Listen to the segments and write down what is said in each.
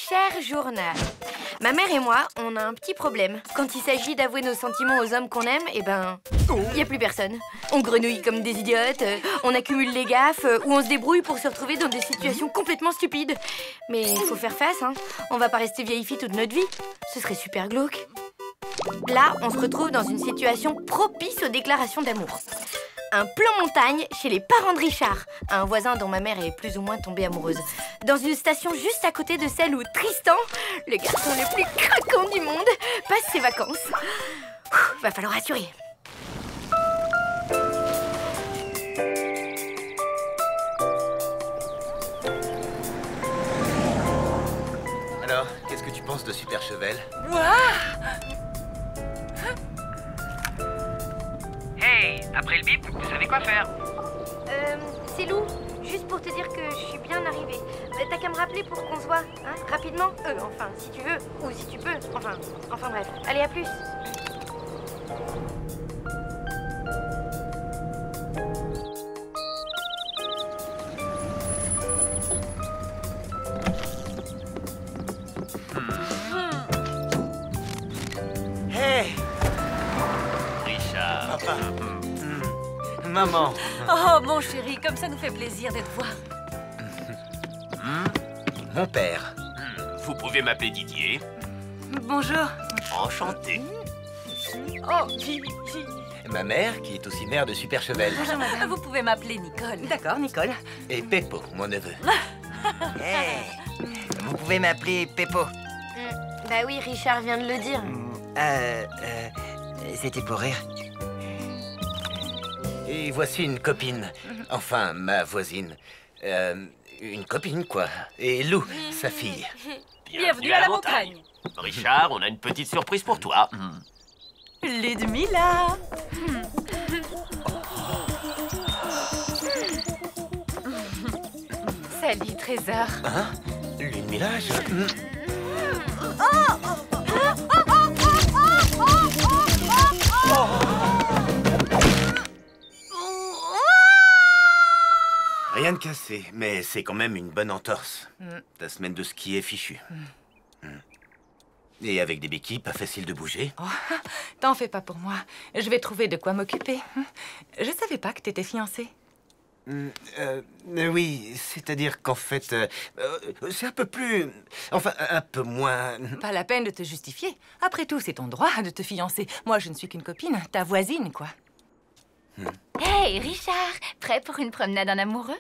Cher journal, ma mère et moi, on a un petit problème. Quand il s'agit d'avouer nos sentiments aux hommes qu'on aime, eh ben, il n'y a plus personne. On grenouille comme des idiotes, on accumule les gaffes, ou on se débrouille pour se retrouver dans des situations complètement stupides. Mais il faut faire face, hein. On va pas rester vieille fille toute notre vie. Ce serait super glauque. Là, on se retrouve dans une situation propice aux déclarations d'amour. Un plan montagne chez les parents de Richard, un voisin dont ma mère est plus ou moins tombée amoureuse. Dans une station juste à côté de celle où Tristan, le garçon le plus craquant du monde, passe ses vacances. Va falloir assurer. Alors, qu'est-ce que tu penses de Super Chevel? Hey, après le bip, vous savez quoi faire? C'est Lou, juste pour te dire que je suis bien arrivée. T'as qu'à me rappeler pour qu'on se voit, hein, rapidement. Enfin, si tu veux, ou si tu peux. Enfin bref. Allez, à plus. Hey, Richard. papa. Maman. Oh, mon chéri, comme ça nous fait plaisir de te voir. Mon père. Vous pouvez m'appeler Didier. Bonjour. Enchanté. Oh, Ma mère, qui est aussi mère de Super Chevel. vous pouvez m'appeler Nicole. D'accord, Nicole. Et Peppo, mon neveu. Hey, vous pouvez m'appeler Peppo. Bah oui, Richard vient de le dire. C'était pour rire. Et voici une copine. Enfin, ma voisine. Une copine, quoi. Et Lou, sa fille. Bienvenue à la montagne. Richard, on a une petite surprise pour toi. Ludmilla. Salut, Trésor. Hein? Ludmilla, Rien de cassé, mais c'est quand même une bonne entorse. Ta semaine de ski est fichue. Et avec des béquilles, pas facile de bouger. Oh, t'en fais pas pour moi. Je vais trouver de quoi m'occuper. Je savais pas que t'étais fiancée. Oui, c'est-à-dire qu'en fait, c'est un peu plus... Enfin, un peu moins... Pas la peine de te justifier. Après tout, c'est ton droit de te fiancer. Moi, je ne suis qu'une copine, ta voisine, quoi. Hey, Richard, prêt pour une promenade en amoureux?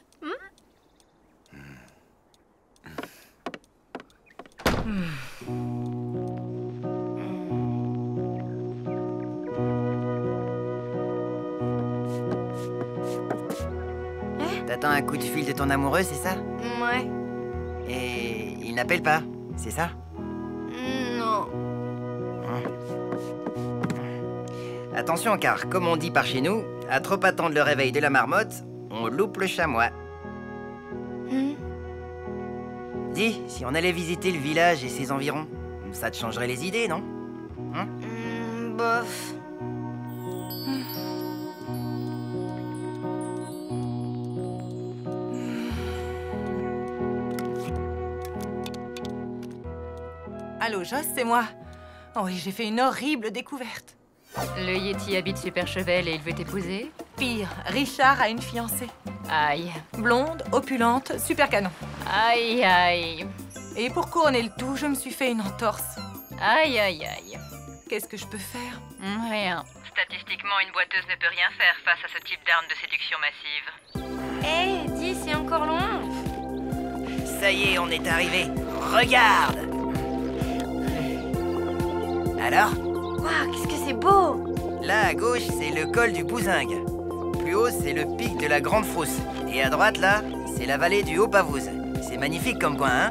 T'attends un coup de fil de ton amoureux, c'est ça? Ouais. Et il n'appelle pas, c'est ça? Non. Attention, car comme on dit par chez nous, à trop attendre le réveil de la marmotte, on loupe le chamois. Dis, si on allait visiter le village et ses environs, ça te changerait les idées, non? Bof. Allô, Joss, c'est moi. Oh oui, j'ai fait une horrible découverte. Le Yeti habite Super Chevel et il veut t'épouser? Pire, Richard a une fiancée. Aïe. Blonde, opulente, super canon. Aïe, aïe. Et pour couronner le tout, je me suis fait une entorse. Aïe, aïe, aïe. Qu'est-ce que je peux faire? Rien. Statistiquement, une boiteuse ne peut rien faire face à ce type d'arme de séduction massive. Hey, dis, c'est encore loin. Ça y est, on est arrivé. Regarde! Alors? Waouh, qu'est-ce que c'est beau! Là, à gauche, c'est le col du Bouzingue. Plus haut, c'est le pic de la Grande Frousse. Et à droite, là, c'est la vallée du Haut-Pavouze. C'est magnifique comme coin, hein?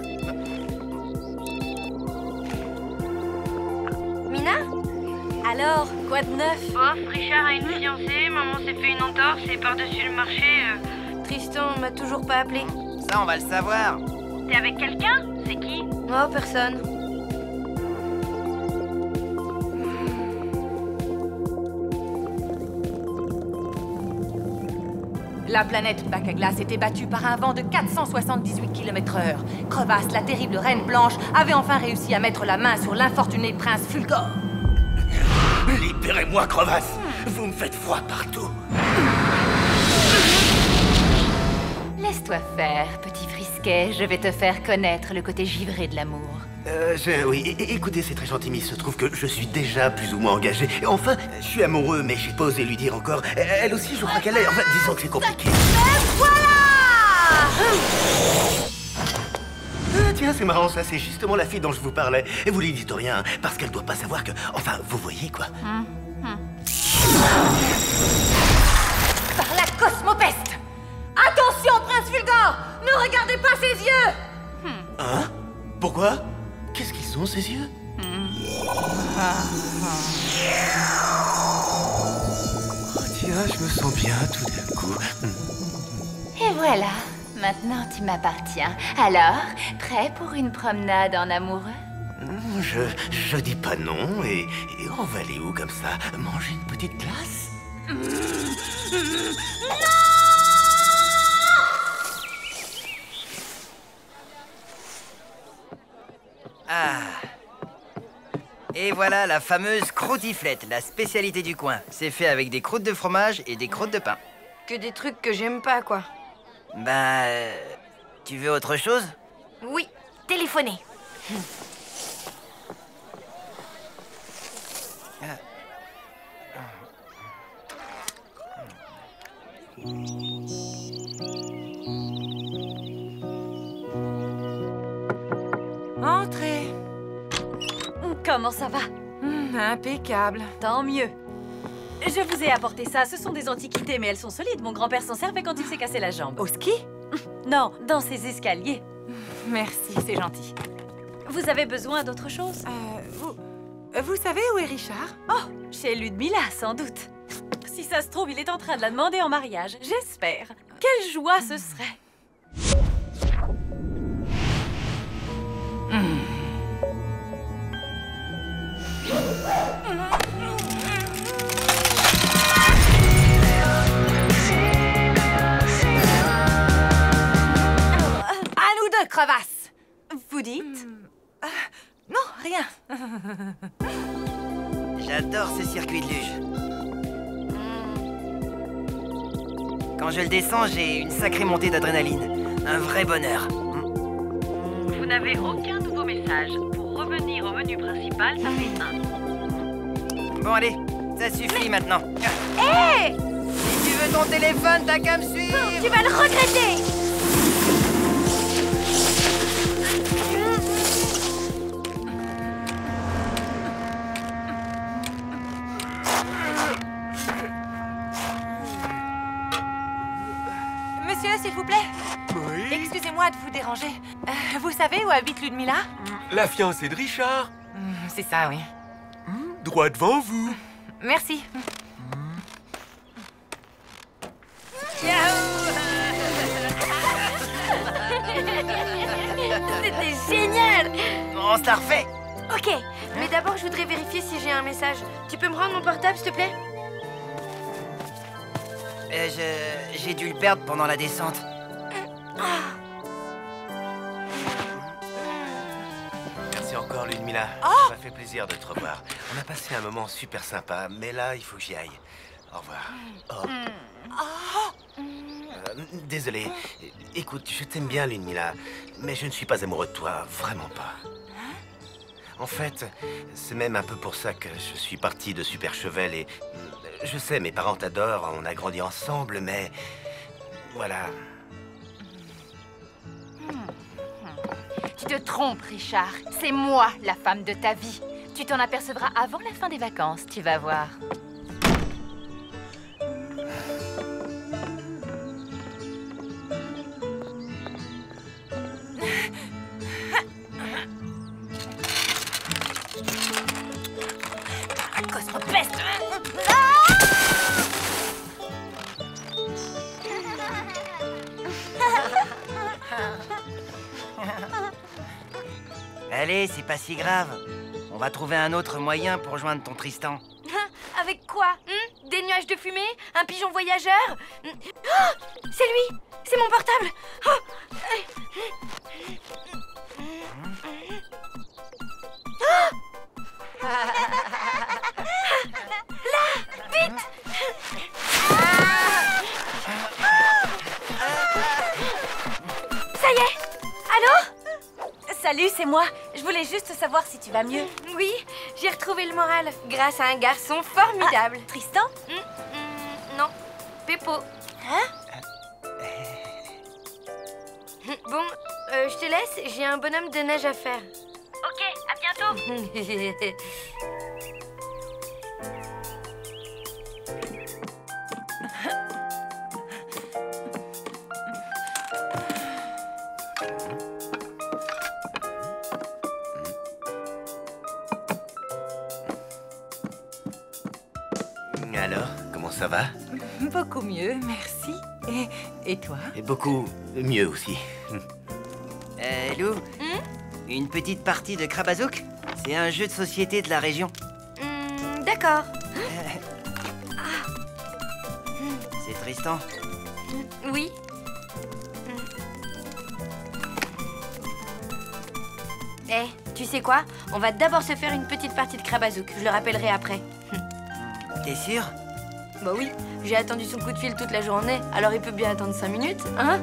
Mina? Alors, quoi de neuf? Bof, Richard a une fiancée, maman s'est fait une entorse et par-dessus le marché... Tristan m'a toujours pas appelé. Ça, on va le savoir. T'es avec quelqu'un? C'est qui? Oh, personne. La planète Bac à glace était battue par un vent de 478 km/h. Crevasse, la terrible reine blanche, avait enfin réussi à mettre la main sur l'infortuné prince Fulgore. Libérez-moi, crevasse! Vous me faites froid partout. Laisse-toi faire, petit frisquet. Je vais te faire connaître le côté givré de l'amour. Oui, écoutez, c'est très gentil, mais il se trouve que je suis déjà plus ou moins engagé. Et enfin, je suis amoureux, mais j'ai pas osé lui dire encore. Elle aussi, je crois qu'elle est. Enfin, disons que c'est compliqué. Tiens, c'est marrant, ça, c'est justement la fille dont je vous parlais. Et vous lui dites rien, parce qu'elle doit pas savoir que... Enfin, vous voyez, quoi. Par la cosmopeste! Attention, prince Fulgore! Ne regardez pas ses yeux! Hein? Pourquoi? Qu'est-ce qu'ils sont, ces yeux? Oh, tiens, je me sens bien tout d'un coup. Et voilà, maintenant tu m'appartiens. Alors, prêt pour une promenade en amoureux? Je dis pas non, et on va aller où comme ça? Manger une petite glace? Ah. Et voilà la fameuse croûtiflette, la spécialité du coin. C'est fait avec des croûtes de fromage et des croûtes de pain. Que des trucs que j'aime pas, quoi. Bah... tu veux autre chose? Oui, téléphoner. Entrez. Comment ça va? Impeccable. Tant mieux. Je vous ai apporté ça. Ce sont des antiquités, mais elles sont solides. Mon grand-père s'en servait quand il s'est cassé la jambe. Au ski? Non, dans ces escaliers. Merci, c'est gentil. Vous avez besoin d'autre chose? Vous savez où est Richard? Oh, chez Ludmilla, sans doute. Si ça se trouve, il est en train de la demander en mariage. J'espère. Quelle joie ce serait. À nous deux, crevasse! Vous dites? Non, rien. J'adore ce circuit de luge. Quand je le descends, j'ai une sacrée montée d'adrénaline. Un vrai bonheur. Vous n'avez aucun nouveau message. Pour revenir au menu principal, ça fait 1. Bon, allez, ça suffit maintenant. Hé! Si tu veux ton téléphone, t'as qu'à me suivre. Tu vas le regretter! Monsieur, s'il vous plaît. Oui? Excusez-moi de vous déranger. Vous savez où habite Ludmilla? La fiancée de Richard. C'est ça, oui. Droit devant vous. Merci. C'était génial! On se la refait. Ok, mais d'abord, je voudrais vérifier si j'ai un message. Tu peux me rendre mon portable, s'il te plaît? J'ai dû le perdre pendant la descente. Merci encore, Ludmilla. Ça m'a fait plaisir de te revoir. On a passé un moment super sympa, mais là, il faut que j'y aille. Au revoir. Désolé. Écoute, je t'aime bien, Ludmilla, mais je ne suis pas amoureux de toi, vraiment pas. En fait, c'est même un peu pour ça que je suis parti de Super Chevel et... Je sais, mes parents t'adorent, on a grandi ensemble, mais... Voilà. Tu te trompes, Richard. C'est moi, la femme de ta vie. Tu t'en apercevras avant la fin des vacances, tu vas voir. Cosmopeste! Allez, c'est pas si grave. On va trouver un autre moyen pour joindre ton Tristan. Avec quoi? Des nuages de fumée? Un pigeon voyageur? Oh, c'est lui! C'est mon portable! Oh. Oh. Là! Vite! Ça y est! Allô? Salut, c'est moi. Je voulais juste savoir si tu vas mieux. Oui, j'ai retrouvé le moral grâce à un garçon formidable. Tristan? Non, Peppo. Hein? Bon, je te laisse, j'ai un bonhomme de neige à faire. Ok, à bientôt. Alors, comment ça va? Beaucoup mieux, merci. Et toi? Et beaucoup mieux aussi. Lou, une petite partie de Crabazouk? C'est un jeu de société de la région. D'accord. C'est Tristan. Oui. Eh, tu sais quoi? On va d'abord se faire une petite partie de Crabazouk. Je le rappellerai après. T'es sûr? Bah oui, j'ai attendu son coup de fil toute la journée, alors il peut bien attendre 5 minutes, hein?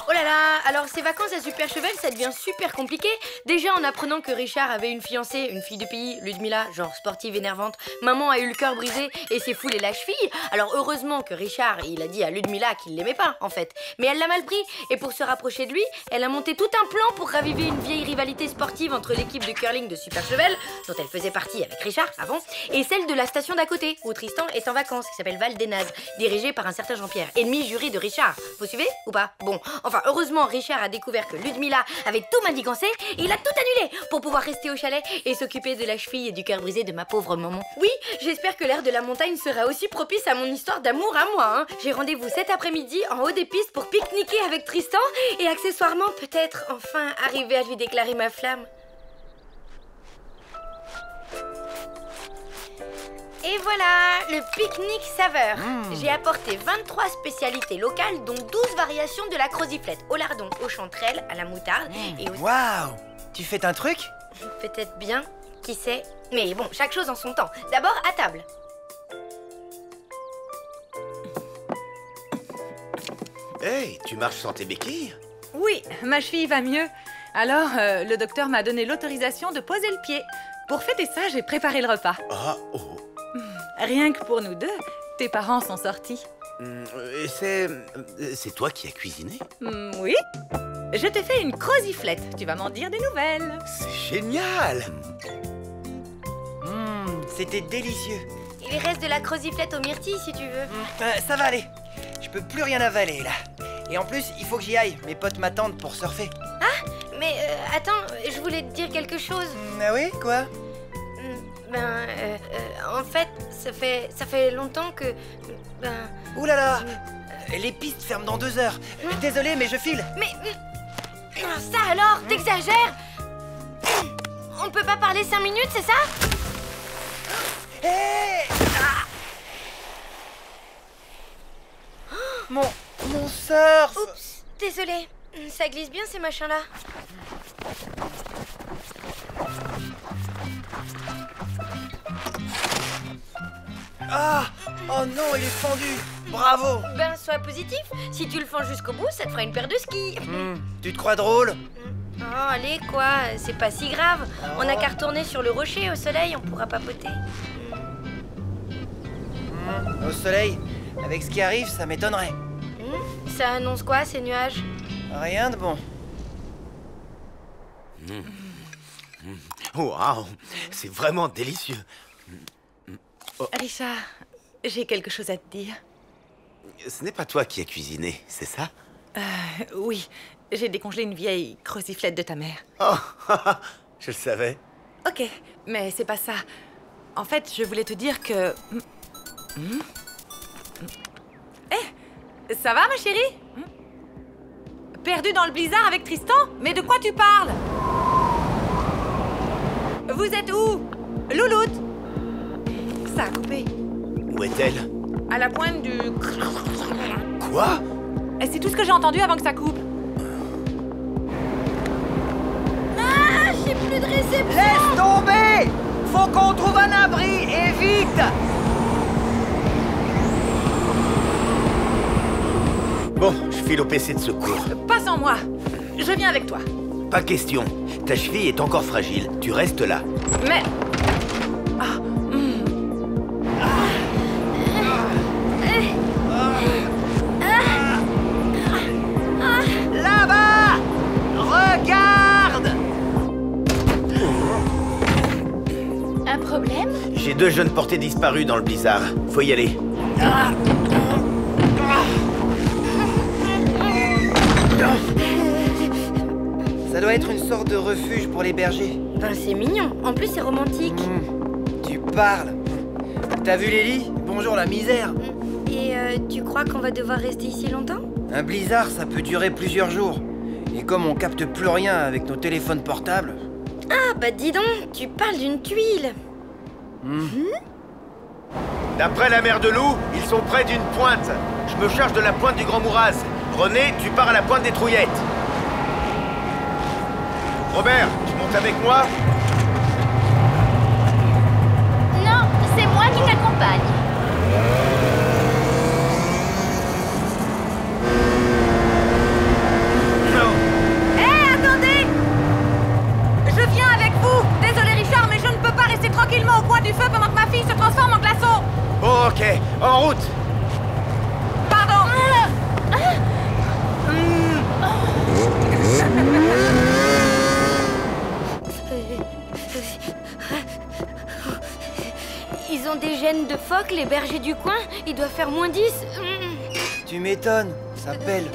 Oh là là, alors ces vacances à Super Cheval, ça devient super compliqué. Déjà en apprenant que Richard avait une fiancée, une fille de pays, Ludmilla, genre sportive énervante. Maman a eu le cœur brisé et s'est foulé la cheville. Alors heureusement que Richard, il a dit à Ludmilla qu'il l'aimait pas en fait. Mais elle l'a mal pris et pour se rapprocher de lui, elle a monté tout un plan pour raviver une vieille rivalité sportive entre l'équipe de curling de Super Cheval, dont elle faisait partie avec Richard avant, et celle de la station d'à côté, où Tristan est en vacances, qui s'appelle Val des Nazes, dirigée par un certain Jean-Pierre, ennemi juré de Richard. Vous suivez ou pas? Bon, enfin heureusement Richard a découvert que Ludmilla avait tout manigancé et il a tout annulé pour pouvoir rester au chalet et s'occuper de la cheville et du cœur brisé de ma pauvre maman. Oui, j'espère que l'air de la montagne sera aussi propice à mon histoire d'amour à moi, hein. J'ai rendez-vous cet après-midi en haut des pistes pour pique-niquer avec Tristan et accessoirement peut-être enfin arriver à lui déclarer ma flamme. Et voilà, le pique-nique saveur. J'ai apporté 23 spécialités locales, dont 12 variations de la croziflette au lardon, aux chanterelles, à la moutarde et au... Waouh! Tu fais un truc? Peut-être bien, qui sait. Mais bon, chaque chose en son temps. D'abord, à table. Hey, tu marches sans tes béquilles? Oui, ma cheville va mieux. Alors, le docteur m'a donné l'autorisation de poser le pied. Pour fêter ça, j'ai préparé le repas. Ah, oh. Rien que pour nous deux, tes parents sont sortis. C'est toi qui as cuisiné? Oui. Je t'ai fait une croziflette. Tu vas m'en dire des nouvelles. C'est génial! C'était délicieux. Et les restes de la croziflette aux myrtilles, si tu veux. Ça va aller. Je peux plus rien avaler, là. Et en plus, il faut que j'y aille. Mes potes m'attendent pour surfer. Ah, mais attends, je voulais te dire quelque chose. Ah oui? Quoi? En fait, ça fait longtemps que... Ouh là là! Les pistes ferment dans 2 heures. Désolé, mais je file. Mais... ça alors, t'exagères? On peut pas parler 5 minutes, c'est ça? Hé! Mon surf! Oups, désolé. Ça glisse bien ces machins-là. Ah! Oh non, il est fendu! Bravo! Ben, sois positif. Si tu le fends jusqu'au bout, ça te fera une paire de skis. Tu te crois drôle? Oh, allez, quoi. C'est pas si grave. On a qu'à retourner sur le rocher au soleil, on pourra papoter. Au soleil, avec ce qui arrive, ça m'étonnerait. Ça annonce quoi, ces nuages? Rien de bon. Waouh, c'est vraiment délicieux. Richard, j'ai quelque chose à te dire. Ce n'est pas toi qui as cuisiné, c'est ça? Oui, j'ai décongelé une vieille croziflette de ta mère. Oh, je le savais. Ok, mais c'est pas ça. En fait, je voulais te dire que... ça va, ma chérie? Perdu dans le blizzard avec Tristan? Mais de quoi tu parles? Vous êtes où? Louloute? Ça a coupé. Où est-elle? À la pointe du... Quoi? Et c'est tout ce que j'ai entendu avant que ça coupe. Ah, j'ai plus de réception. Laisse tomber! Faut qu'on trouve un abri, et vite! Bon, je file au PC de secours. Pas sans moi. Je viens avec toi. Pas question. Ta cheville est encore fragile. Tu restes là. Mais... Là-bas! Regarde! Un problème? J'ai 2 jeunes portés disparus dans le blizzard. Faut y aller. Ça doit être une sorte de refuge pour les bergers. Ben, c'est mignon. En plus, c'est romantique. Tu parles. T'as vu les lits? Bonjour la misère. Et tu crois qu'on va devoir rester ici longtemps? Un blizzard, ça peut durer plusieurs jours. Et comme on capte plus rien avec nos téléphones portables... Ah, bah dis donc, tu parles d'une tuile. D'après la mère de loup, ils sont près d'une pointe. Je me charge de la pointe du Grand Mouraz. René, tu pars à la pointe des Trouillettes. Robert, tu montes avec moi? Non, c'est moi qui t'accompagne. Attendez! Je viens avec vous. Désolé, Richard, mais je ne peux pas rester tranquillement au coin du feu pendant que ma fille se transforme en glaçon. Oh, ok, en route. Pardon. Ils ont des gènes de phoques, les bergers du coin. Ils doivent faire -10. Tu m'étonnes, ça pèle.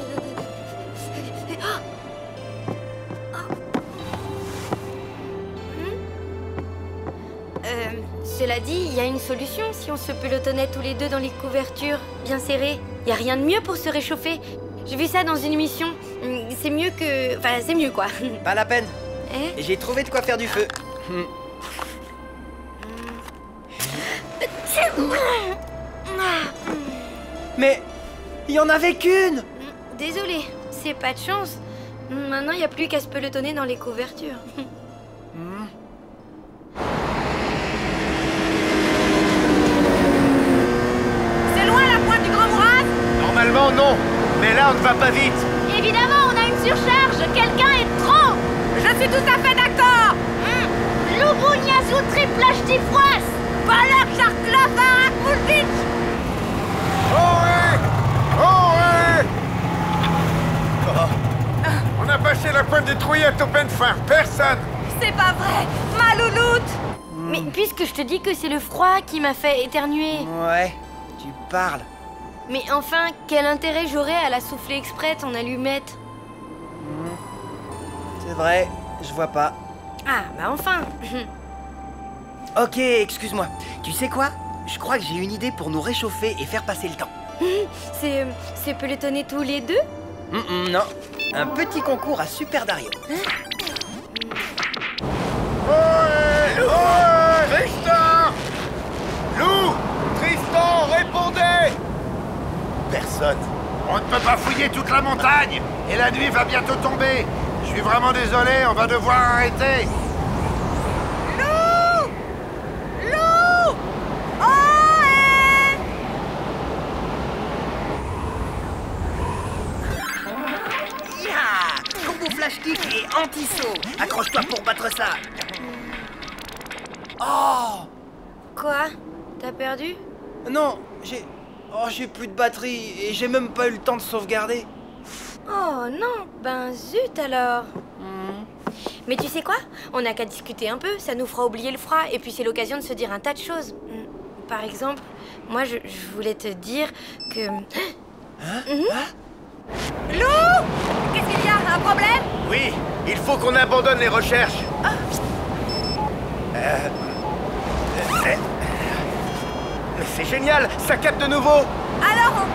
Cela dit, il y a une solution si on se pelotonnait tous les deux dans les couvertures, bien serrées. Il y a rien de mieux pour se réchauffer. J'ai vu ça dans une émission. C'est mieux que... Enfin, c'est mieux, quoi. Pas la peine. Eh? J'ai trouvé de quoi faire du feu. Mais il y en avait qu'une. Désolée, c'est pas de chance. Maintenant, il n'y a plus qu'à se pelotonner dans les couvertures. C'est loin la pointe du Grand Mouraz? Normalement, non. Mais là, on ne va pas vite. Évidemment, on a une surcharge. Quelqu'un est trop. Je suis tout à fait d'accord. Lubuniazu triplage tifroas. Balak Jarklov Arakulvich. On a passé la pointe des Trouillettes au peine fin. Personne. C'est pas vrai. Ma louloute. Mais puisque je te dis que c'est le froid qui m'a fait éternuer. Ouais, tu parles. Mais enfin, quel intérêt j'aurais à la souffler exprès ton allumette? C'est vrai, je vois pas. Ah, bah enfin. Ok, excuse-moi. Tu sais quoi? Je crois que j'ai une idée pour nous réchauffer et faire passer le temps. C'est pelotonner tous les deux? Non, un petit concours à Super Dario. Tristan! Lou! Tristan, répondez! Personne. On ne peut pas fouiller toute la montagne. Et la nuit va bientôt tomber. Je suis vraiment désolé, on va devoir arrêter. Lou! Lou! Oh! Ya! Combo flash kick et anti-saut. Accroche-toi pour battre ça. Oh! Quoi? T'as perdu? Non, j'ai plus de batterie et j'ai même pas eu le temps de sauvegarder. Oh non, ben zut alors. Mais tu sais quoi? On n'a qu'à discuter un peu, ça nous fera oublier le froid et puis c'est l'occasion de se dire un tas de choses. Par exemple, moi je voulais te dire que... Lou! Qu'est-ce qu'il y a? Un problème? Oui, il faut qu'on abandonne les recherches. Mais c'est génial, ça capte de nouveau. Alors,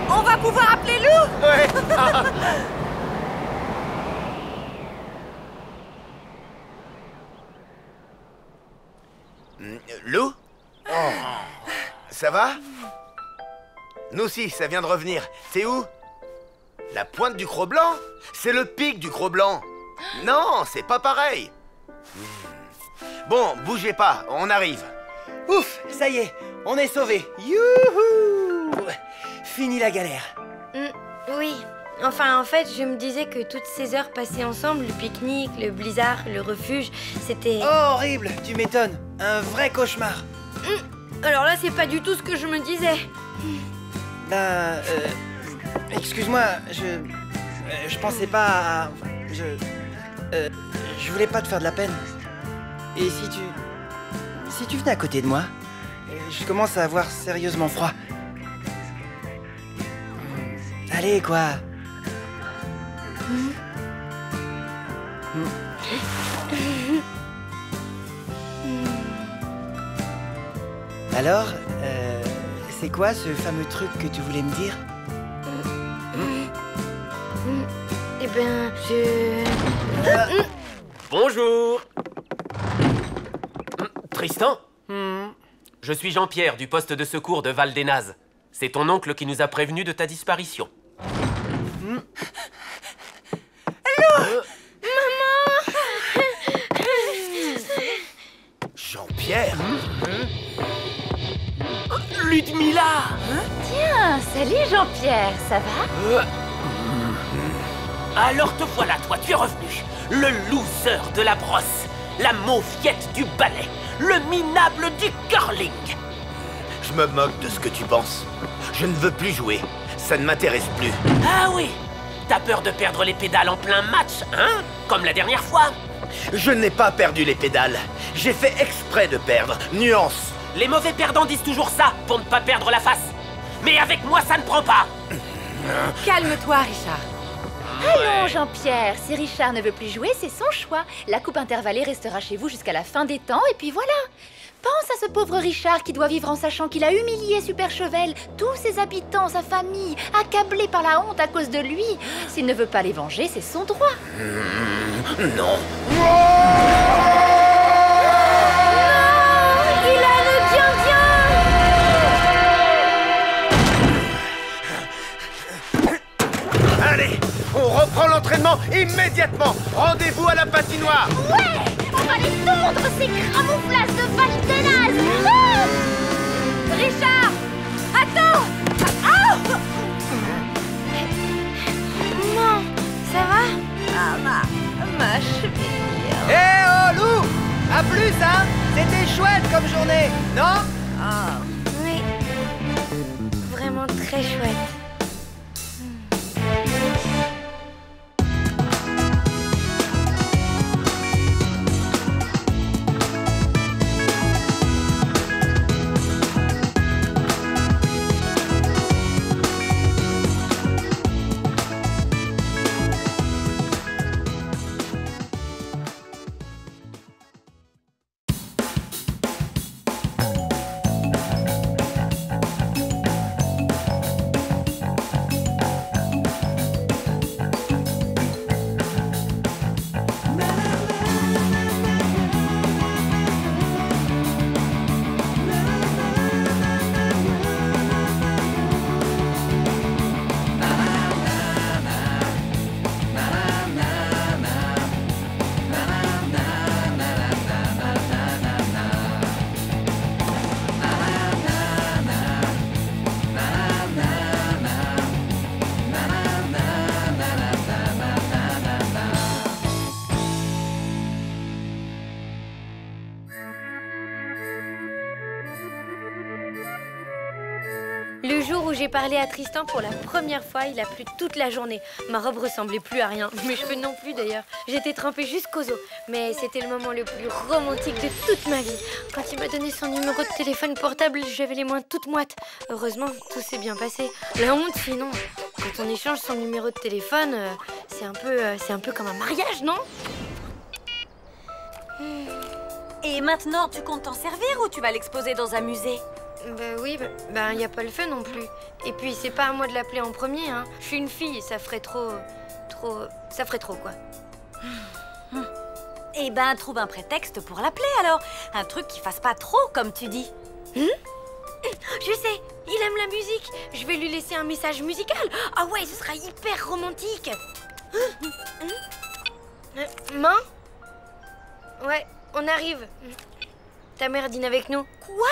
on va pouvoir appeler Lou? Ouais. Lou? Ça va? Nous aussi, ça vient de revenir. T'es où? La pointe du Cro-Blanc? C'est le pic du Cro-Blanc. Non, c'est pas pareil. Bon, bougez pas, on arrive. Ouf, ça y est, on est sauvés. Youhou! Fini la galère. Oui. Enfin, en fait, je me disais que toutes ces heures passées ensemble, le pique-nique, le blizzard, le refuge, c'était... Oh, horrible, tu m'étonnes. Un vrai cauchemar. Alors là, c'est pas du tout ce que je me disais. Ben, excuse-moi, je pensais pas à... Je voulais pas te faire de la peine. Et si tu venais à côté de moi, je commence à avoir sérieusement froid. Allez, quoi. Alors, c'est quoi ce fameux truc que tu voulais me dire? Eh ben, je... Bonjour. Tristan? Je suis Jean-Pierre du poste de secours de Val-des-Nazes. C'est ton oncle qui nous a prévenus de ta disparition. Jean-Pierre? Ludmilla! Tiens, salut Jean-Pierre, ça va? Alors te voilà, toi, tu es revenu. Le loser de la brosse, la mauviette du ballet, le minable du curling. Je me moque de ce que tu penses. Je ne veux plus jouer. Ça ne m'intéresse plus. Ah oui? T'as peur de perdre les pédales en plein match, hein? Comme la dernière fois. Je n'ai pas perdu les pédales. J'ai fait exprès de perdre. Nuance. Les mauvais perdants disent toujours ça, pour ne pas perdre la face. Mais avec moi, ça ne prend pas. Calme-toi, Richard. Allons, Jean-Pierre, si Richard ne veut plus jouer, c'est son choix. La coupe intervallée restera chez vous jusqu'à la fin des temps, et puis voilà. Pense à ce pauvre Richard qui doit vivre en sachant qu'il a humilié Super Chevel, tous ses habitants, sa famille, accablés par la honte à cause de lui. S'il ne veut pas les venger, c'est son droit. Non. Il a le bien. Allez, on reprend l'entraînement immédiatement. Rendez-vous à la patinoire. Ouais! On va les tondre, ces camouflages de Val-des-Nazes! Richard! Attends! Ah! Maman, ça va? Ah, ma cheville. Eh oh, Lou! À plus, hein? C'était chouette comme journée, non? Oui. Vraiment très chouette. Le jour où j'ai parlé à Tristan pour la première fois, il a plu toute la journée. Ma robe ressemblait plus à rien, mes cheveux non plus d'ailleurs. J'étais trempée jusqu'aux os, mais c'était le moment le plus romantique de toute ma vie. Quand il m'a donné son numéro de téléphone portable, j'avais les mains toutes moites. Heureusement, tout s'est bien passé. La honte, sinon, quand on échange son numéro de téléphone, c'est un peu comme un mariage, non? Et maintenant, tu comptes t'en servir ou tu vas l'exposer dans un musée? Bah oui, y a pas le feu non plus. Et puis c'est pas à moi de l'appeler en premier, hein. Je suis une fille, ça ferait trop, quoi. Eh ben, trouve un prétexte pour l'appeler alors. Un truc qui fasse pas trop, comme tu dis. Je sais, il aime la musique. Je vais lui laisser un message musical. Ah ouais, ce sera hyper romantique. Maman? Ouais, on arrive. Ta mère dîne avec nous. Quoi?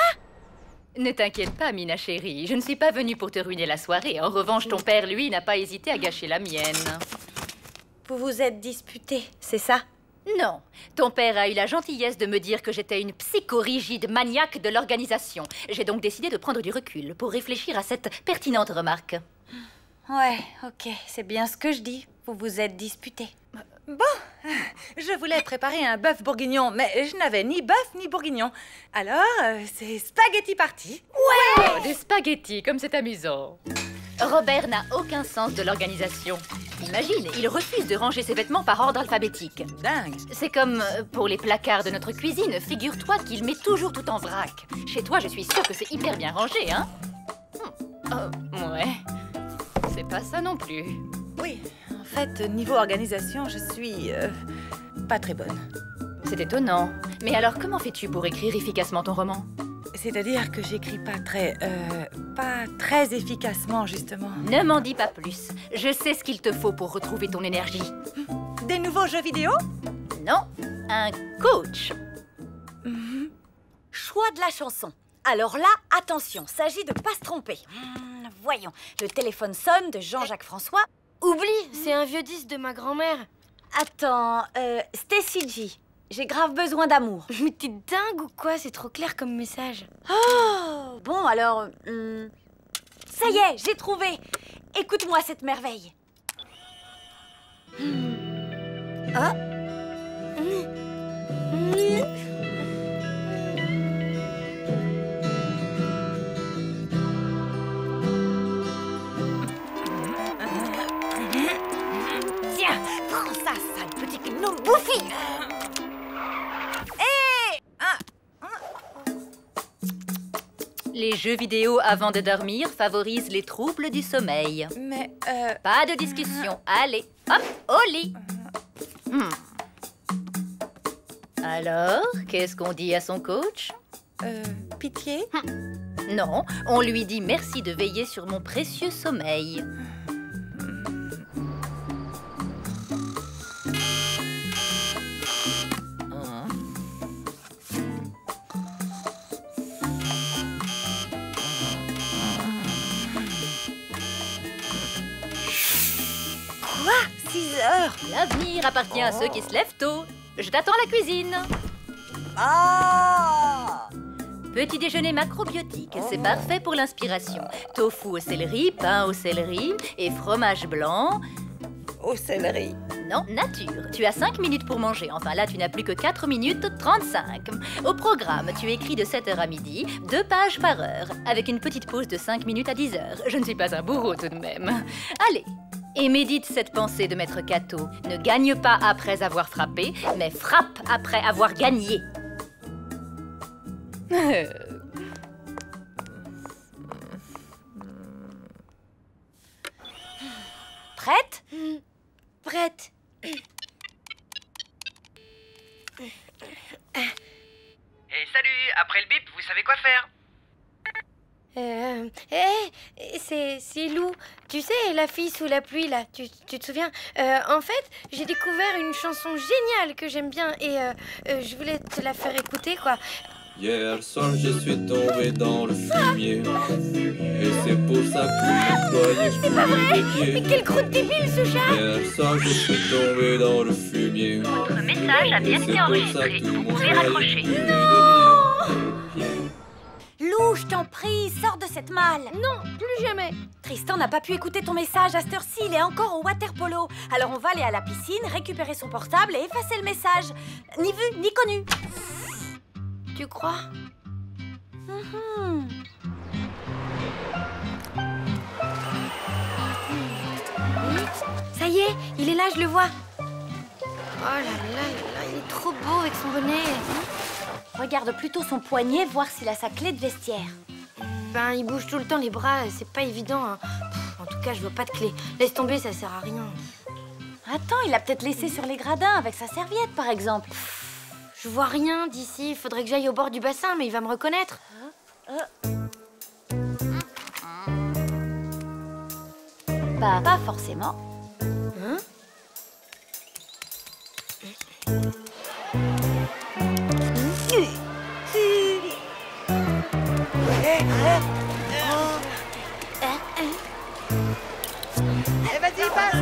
Ne t'inquiète pas, Mina chérie. Je ne suis pas venue pour te ruiner la soirée. En revanche, ton père, lui, n'a pas hésité à gâcher la mienne. Vous vous êtes disputés, c'est ça? Non. Ton père a eu la gentillesse de me dire que j'étais une psychorigide maniaque de l'organisation. J'ai donc décidé de prendre du recul pour réfléchir à cette pertinente remarque. Ouais, ok, c'est bien ce que je dis. Vous vous êtes disputés. Bon, je voulais préparer un bœuf bourguignon, mais je n'avais ni bœuf ni bourguignon. Alors, c'est spaghetti party. Ouais! Oh, des spaghettis, comme c'est amusant. Robert n'a aucun sens de l'organisation. Imagine, il refuse de ranger ses vêtements par ordre alphabétique. Dingue. C'est comme pour les placards de notre cuisine. Figure-toi qu'il met toujours tout en vrac. Chez toi, je suis sûre que c'est hyper bien rangé, hein? Ouais. C'est pas ça non plus. Oui, en fait, niveau organisation, je suis pas très bonne. C'est étonnant. Mais alors, comment fais-tu pour écrire efficacement ton roman? C'est-à-dire que j'écris pas très efficacement, justement. Ne m'en dis pas plus. Je sais ce qu'il te faut pour retrouver ton énergie. Des nouveaux jeux vidéo? Non, un coach. Choix de la chanson. Alors là, attention, s'agit de pas se tromper. Voyons, le téléphone sonne de Jean-Jacques François. Oublie, c'est un vieux disque de ma grand-mère. Attends, Stacy G. J'ai grave besoin d'amour. Mais t'es dingue ou quoi? C'est trop clair comme message. Oh, bon, alors... Ça y est, j'ai trouvé. Écoute-moi cette merveille. Ah. Tiens, prends ça, sale petit gnou bouffi. Les jeux vidéo avant de dormir favorisent les troubles du sommeil. Mais, Pas de discussion. Allez, hop, au lit. Alors, qu'est-ce qu'on dit à son coach? Pitié? Non, on lui dit merci de veiller sur mon précieux sommeil. Quoi? 6 heures? L'avenir appartient à ceux qui se lèvent tôt. Je t'attends à la cuisine. Ah! Petit déjeuner macrobiotique, c'est parfait pour l'inspiration. Tofu au céleri, pain au céleri et fromage blanc. Au céleri. Non, nature. Tu as 5 minutes pour manger. Enfin là, tu n'as plus que 4 minutes 35. Au programme, tu écris de 7h à midi, 2 pages par heure, avec une petite pause de 5 minutes à 10h. Je ne suis pas un bourreau tout de même. Allez. Et médite cette pensée de Maître Cato. Ne gagne pas après avoir frappé, mais frappe après avoir gagné. Prête? Prête. Hey, salut! Après le bip, vous savez quoi faire? C'est Lou. Tu sais, la fille sous la pluie, là. Tu te souviens? En fait, j'ai découvert une chanson géniale que j'aime bien et je voulais te la faire écouter, quoi. Hier soir, je suis tombé dans le fumier. Et c'est pour ça que vous croyez que je pouvais défier. Mais quel gros débile, ce chat! Hier soir, je suis tombé dans le fumier. Votre message a bien été enregistré. Vous pouvez raccrocher. Lou, je t'en prie, sors de cette malle. Non, plus jamais. Tristan n'a pas pu écouter ton message à cette heure-ci, il est encore au water polo. Alors on va aller à la piscine, récupérer son portable et effacer le message. Ni vu, ni connu. Tu crois? Ça y est, il est là, je le vois. Oh là là là, il est trop beau avec son bonnet. Regarde plutôt son poignet, voir s'il a sa clé de vestiaire. Ben, il bouge tout le temps les bras, c'est pas évident. Hein. En tout cas, je vois pas de clé. Laisse tomber, ça sert à rien. Attends, il l'a peut-être laissé sur les gradins avec sa serviette, par exemple. Je vois rien d'ici. Il faudrait que j'aille au bord du bassin, mais il va me reconnaître. Bah, pas forcément. Hein? Vas-y, passe.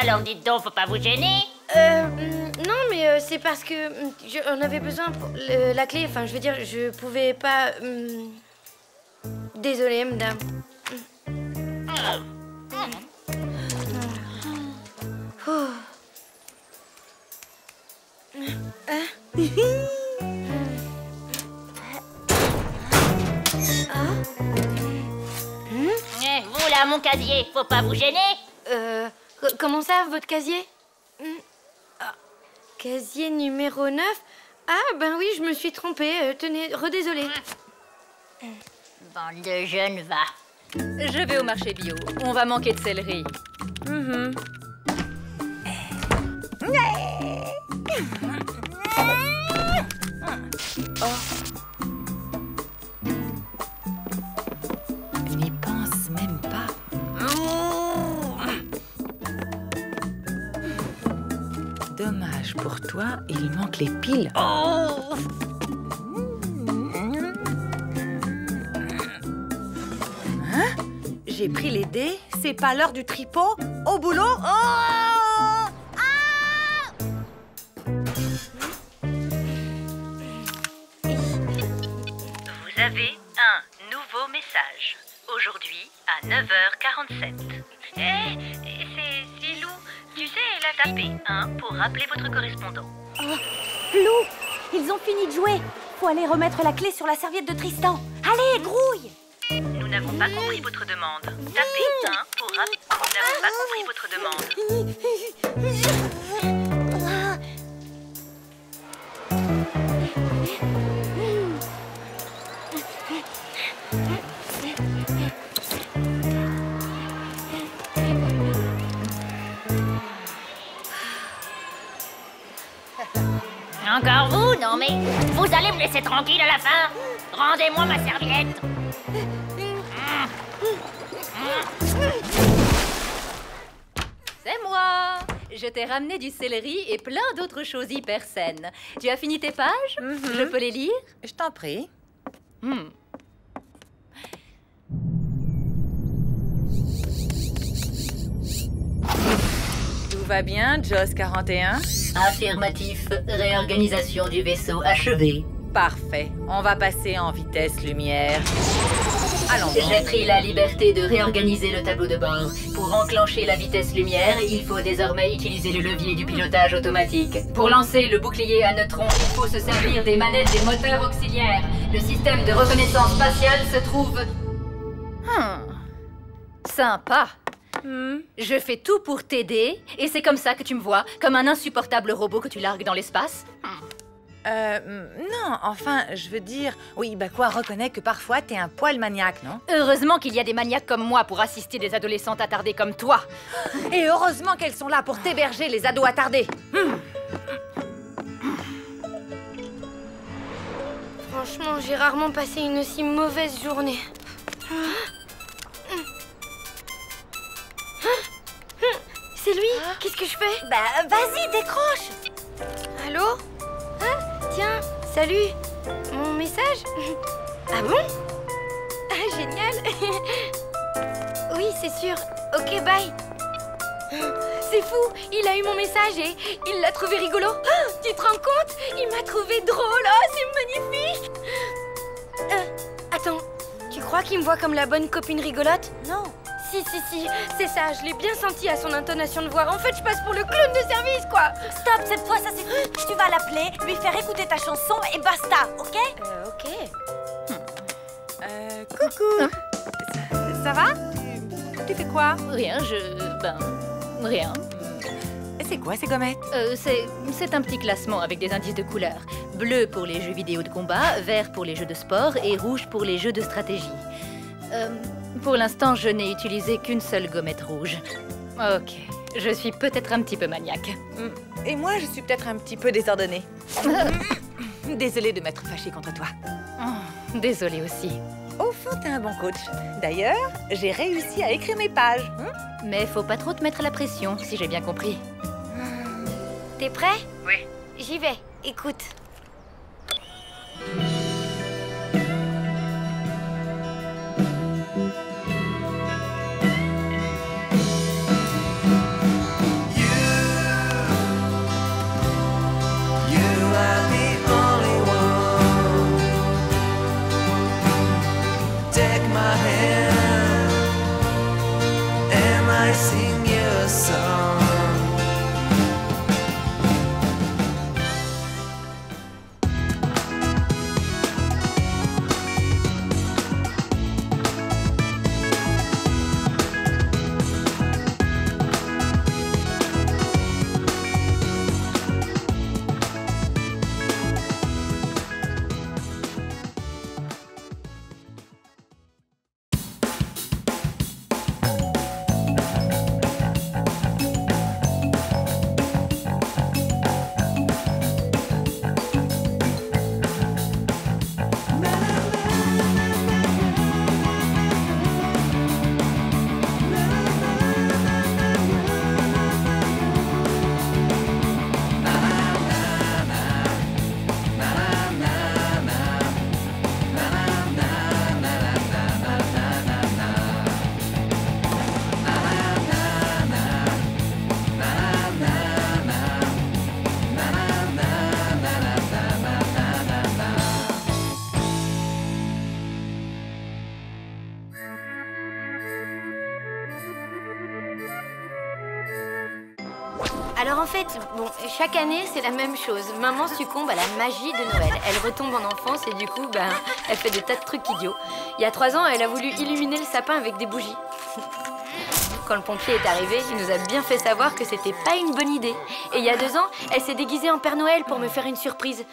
Alors dites donc, faut pas vous gêner. Non, mais c'est parce que on avait besoin pour la clé. Enfin, je veux dire, je pouvais pas. Désolée, madame. Oh. Vous là, mon casier, faut pas vous gêner. Comment ça, votre casier? Casier numéro 9? Ah, ben oui, je me suis trompée. Tenez, redésolée. Bande de jeunes, va. Je vais au marché bio. On va manquer de céleri. Je n'y pense même pas. Dommage pour toi, il manque les piles. J'ai pris les dés, c'est pas l'heure du tripot. Au boulot. Vous avez un nouveau message. Aujourd'hui à 9h47. C'est Lou. Tu sais, elle a tapé 1 pour rappeler votre correspondant. Lou, ils ont fini de jouer. Faut aller remettre la clé sur la serviette de Tristan. Allez, grouille. Nous n'avons pas compris votre demande. Tapez 1 pour rappeler. Nous n'avons pas compris votre demande. Encore vous? Non mais, vous allez me laisser tranquille à la fin? Rendez-moi ma serviette. C'est moi. Je t'ai ramené du céleri et plein d'autres choses hyper saines. Tu as fini tes pages? Je peux les lire? Je t'en prie. Tout va bien, Joss 41? Affirmatif. Réorganisation du vaisseau achevée. Parfait. On va passer en vitesse lumière. Allons. J'ai pris la liberté de réorganiser le tableau de bord. Pour enclencher la vitesse lumière, il faut désormais utiliser le levier du pilotage automatique. Pour lancer le bouclier à neutrons, il faut se servir des manettes des moteurs auxiliaires. Le système de reconnaissance spatiale se trouve... Sympa. Je fais tout pour t'aider, et c'est comme ça que tu me vois, comme un insupportable robot que tu largues dans l'espace. Non, enfin, je veux dire... Oui, bah quoi, reconnais que parfois t'es un poil maniaque, non? Heureusement qu'il y a des maniaques comme moi pour assister des adolescentes attardées comme toi. Et heureusement qu'elles sont là pour t'héberger, les ados attardés. Franchement, j'ai rarement passé une aussi mauvaise journée. C'est lui? Qu'est-ce que je fais? Bah, vas-y, décroche. Allô? Tiens, salut. Mon message? Ah bon? Ah, génial. Oui, c'est sûr. Ok, bye. C'est fou, il a eu mon message et il l'a trouvé rigolo. Oh, tu te rends compte? Il m'a trouvé drôle. Oh, c'est magnifique. Attends, tu crois qu'il me voit comme la bonne copine rigolote? Non. Si, c'est ça, je l'ai bien senti à son intonation de voix. En fait, je passe pour le clown de service, quoi. Stop, cette fois, ça suffit. Tu vas l'appeler, lui faire écouter ta chanson et basta, ok? Ok. Coucou. Ça va? Tu fais quoi? Rien, rien. C'est quoi ces gommettes? C'est un petit classement avec des indices de couleurs. Bleu pour les jeux vidéo de combat, vert pour les jeux de sport et rouge pour les jeux de stratégie. Pour l'instant, je n'ai utilisé qu'une seule gommette rouge. Ok, je suis peut-être un petit peu maniaque. Et moi, je suis peut-être un petit peu désordonnée. Désolée de m'être fâchée contre toi. Désolée aussi. Au fond, t'es un bon coach. D'ailleurs, j'ai réussi à écrire mes pages. Mais faut pas trop te mettre la pression, si j'ai bien compris. T'es prêt? Oui. J'y vais, écoute. Alors en fait, bon, chaque année c'est la même chose. Maman succombe à la magie de Noël. Elle retombe en enfance et du coup, elle fait des tas de trucs idiots. Il y a 3 ans, elle a voulu illuminer le sapin avec des bougies. Quand le pompier est arrivé, il nous a bien fait savoir que c'était pas une bonne idée. Et il y a 2 ans, elle s'est déguisée en Père Noël pour me faire une surprise.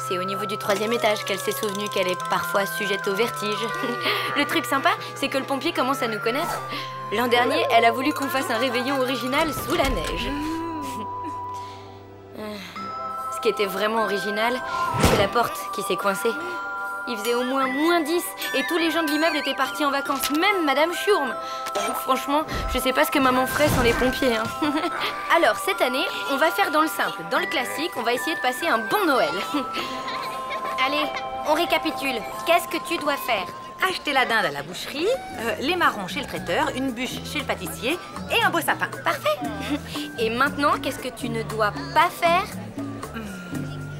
C'est au niveau du 3e étage qu'elle s'est souvenue qu'elle est parfois sujette au vertige. Le truc sympa, c'est que le pompier commence à nous connaître. L'an dernier, elle a voulu qu'on fasse un réveillon original sous la neige. Ce qui était vraiment original, c'est la porte qui s'est coincée. Il faisait au moins -10 et tous les gens de l'immeuble étaient partis en vacances, même Madame Schurm. Franchement, je sais pas ce que maman ferait sans les pompiers. Alors, cette année, on va faire dans le simple, dans le classique, on va essayer de passer un bon Noël. Allez, on récapitule. Qu'est-ce que tu dois faire? Acheter la dinde à la boucherie, les marrons chez le traiteur, une bûche chez le pâtissier et un beau sapin. Parfait. Et maintenant, qu'est-ce que tu ne dois pas faire?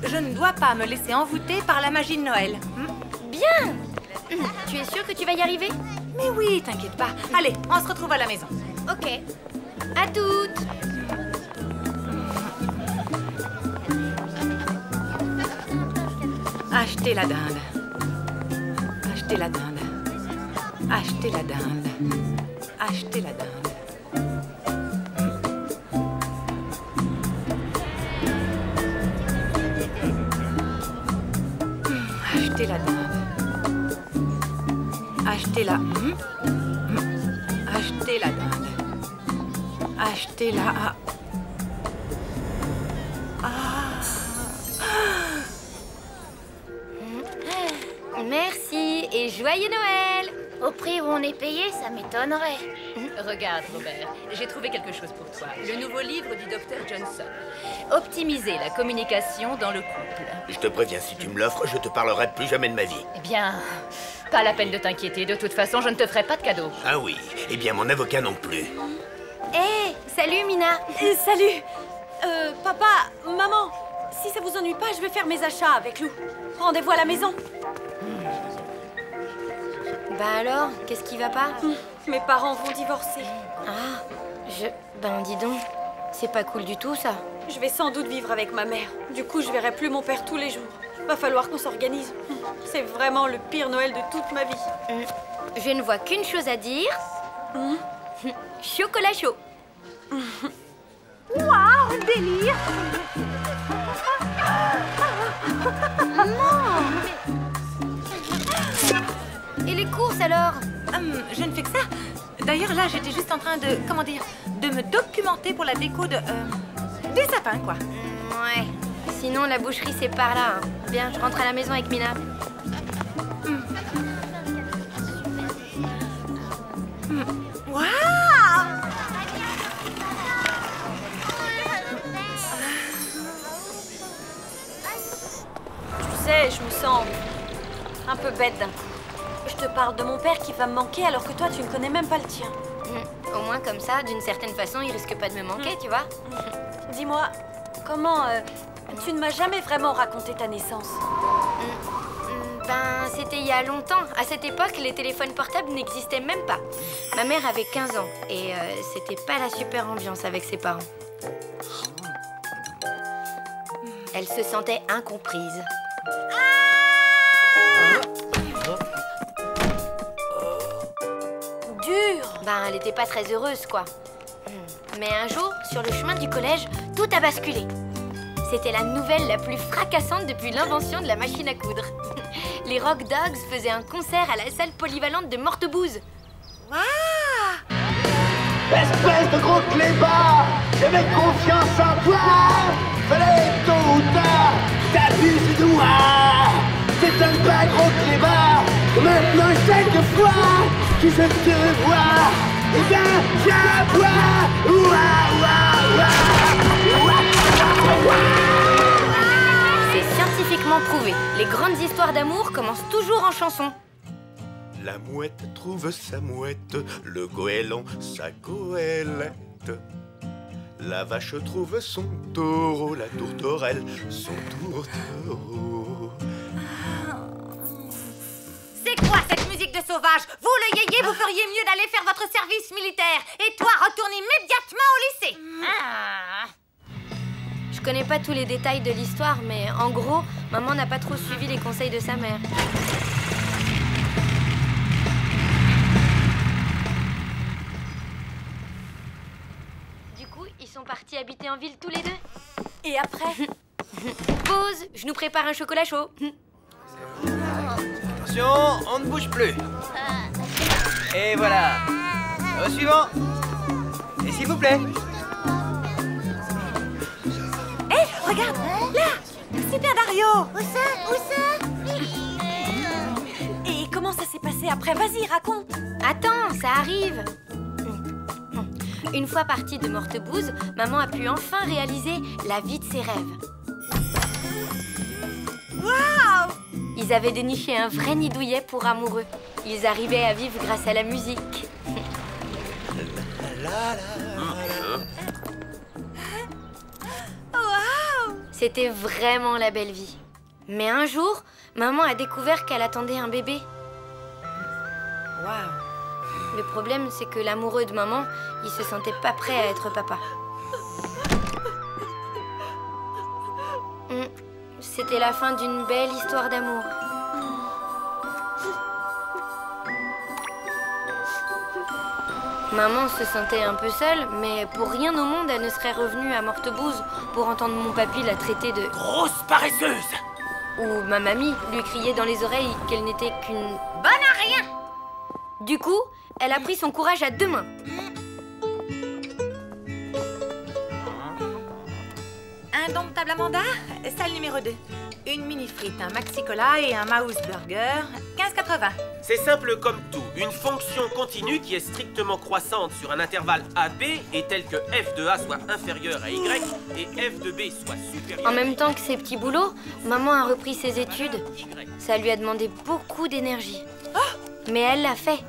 Je ne dois pas me laisser envoûter par la magie de Noël. Bien. Tu es sûre que tu vas y arriver? Mais oui, t'inquiète pas. Allez, on se retrouve à la maison. Ok. À toutes. Acheter la dinde. Acheter la dinde. Acheter la dinde. Acheter la dinde. Acheter la dinde. Acheter la... Acheter la dinde. Acheter la... Merci et joyeux Noël! Au prix où on est payé, ça m'étonnerait. Regarde, Robert, j'ai trouvé quelque chose pour toi. Le nouveau livre du Dr Johnson. Optimiser la communication dans le couple. Je te préviens, si tu me l'offres, je te parlerai plus jamais de ma vie. Eh bien, pas la peine de t'inquiéter. De toute façon, je ne te ferai pas de cadeau. Ah oui, eh bien mon avocat non plus. Hé, Salut, Mina. Salut. Papa, maman, si ça vous ennuie pas, je vais faire mes achats avec Lou. Rendez-vous à la maison. Bah alors, qu'est-ce qui va pas? Mes parents vont divorcer. Ah, Ben dis donc, c'est pas cool du tout, ça. Je vais sans doute vivre avec ma mère. Du coup, je verrai plus mon père tous les jours. Va falloir qu'on s'organise. C'est vraiment le pire Noël de toute ma vie. Je ne vois qu'une chose à dire. Chocolat chaud. Waouh, délire. Et les courses alors? Je ne fais que ça. D'ailleurs, là, j'étais juste en train de, comment dire, de me documenter pour la déco de... des sapins, quoi. Ouais. Sinon, la boucherie, c'est par là. Hein. Bien, je rentre à la maison avec Mina. Waouh! Tu sais, je me sens un peu bête d'un coup. Je te parle de mon père qui va me manquer alors que toi, tu ne connais même pas le tien. Au moins, comme ça, d'une certaine façon, il risque pas de me manquer, tu vois. Dis-moi, comment... tu ne m'as jamais vraiment raconté ta naissance. Ben, c'était il y a longtemps. À cette époque, les téléphones portables n'existaient même pas. Ma mère avait 15 ans et c'était pas la super ambiance avec ses parents. Elle se sentait incomprise. Dur. Ben, elle était pas très heureuse, quoi. Mais un jour, sur le chemin du collège, tout a basculé. C'était la nouvelle la plus fracassante depuis l'invention de la machine à coudre. Les Rock Dogs faisaient un concert à la salle polyvalente de Mortebouze. Waouh! Espèce de gros clébard! J'avais confiance en toi! Fallait tôt ou tard t'abuser de moi! C'est un pas gros clébard! Maintenant chaque fois que je te vois, eh bien j'aboie! C'est scientifiquement prouvé. Les grandes histoires d'amour commencent toujours en chanson. La mouette trouve sa mouette, le goéland sa goélette. La vache trouve son taureau, la tourterelle son tourtereau. C'est quoi cette musique de sauvage? Vous, le yéyé, vous feriez mieux d'aller faire votre service militaire. Et toi, retourne immédiatement au lycée. Je connais pas tous les détails de l'histoire, mais en gros, maman n'a pas trop suivi les conseils de sa mère. Du coup, ils sont partis habiter en ville tous les deux. Et après? Pause, je nous prépare un chocolat chaud. Attention, on ne bouge plus. Et voilà. Au suivant. Et s'il vous plaît. Hé, regarde, là. Super Dario. Où ça? Et comment ça s'est passé après? Vas-y, raconte. Attends, ça arrive. Une fois partie de Mortebouze, maman a pu enfin réaliser la vie de ses rêves. Waouh! Ils avaient déniché un vrai nid douillet pour amoureux. Ils arrivaient à vivre grâce à la musique. Waouh! C'était vraiment la belle vie. Mais un jour, maman a découvert qu'elle attendait un bébé. Waouh! Le problème, c'est que l'amoureux de maman, il se sentait pas prêt à être papa. C'était la fin d'une belle histoire d'amour. Maman se sentait un peu seule, mais pour rien au monde, elle ne serait revenue à Mortebouze pour entendre mon papy la traiter de... Grosse paresseuse! Ou ma mamie lui criait dans les oreilles qu'elle n'était qu'une... bonne à rien! Du coup, elle a pris son courage à deux mains. Indomptable Amanda, salle numéro 2. Une mini frite, un maxi cola et un mouse burger, 15,80. C'est simple comme tout. Une fonction continue qui est strictement croissante sur un intervalle AB est telle que f de A soit inférieur à Y et f de B soit supérieur. En même temps que ses petits boulots, maman a repris ses études. Ça lui a demandé beaucoup d'énergie. Mais elle l'a fait.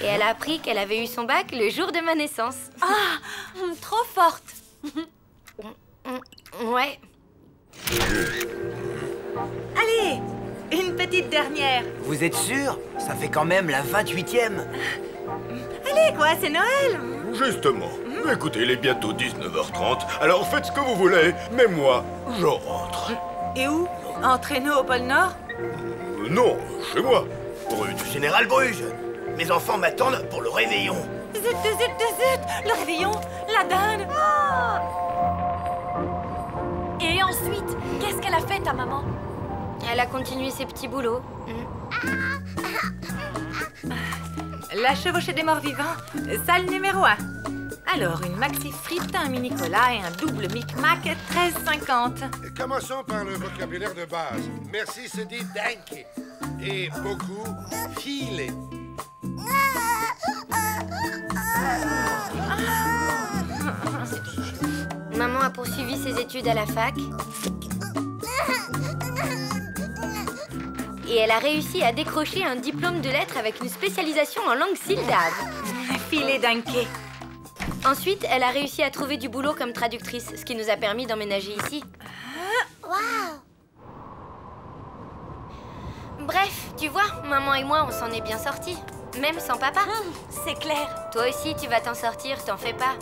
Et elle a appris qu'elle avait eu son bac le jour de ma naissance. Ah, trop forte. Ouais. Allez, une petite dernière. Vous êtes sûr? Ça fait quand même la 28e. Allez, quoi, c'est Noël. Justement. Écoutez, il est bientôt 19h30, alors faites ce que vous voulez, mais moi, je rentre. Et où? En traîneau au pôle Nord? Non, chez moi. Rue du Général Bruges. Mes enfants m'attendent pour le réveillon. Zut, zut, zut. Le réveillon, la dinde. Et ensuite, qu'est-ce qu'elle a fait, ta maman? Elle a continué ses petits boulots. La chevauchée des morts vivants, salle numéro 1. Alors, une maxi frite, un mini cola et un double Mic-Mac, 13,50. Commençons par le vocabulaire de base. Merci se dit danke. Et beaucoup, filet. Maman a poursuivi ses études à la fac. Et elle a réussi à décrocher un diplôme de lettres avec une spécialisation en langue sildave. Filet danke. Ensuite, elle a réussi à trouver du boulot comme traductrice, ce qui nous a permis d'emménager ici. Waouh! Bref, tu vois, maman et moi, on s'en est bien sortis. Même sans papa. C'est clair. Toi aussi, tu vas t'en sortir, t'en fais pas.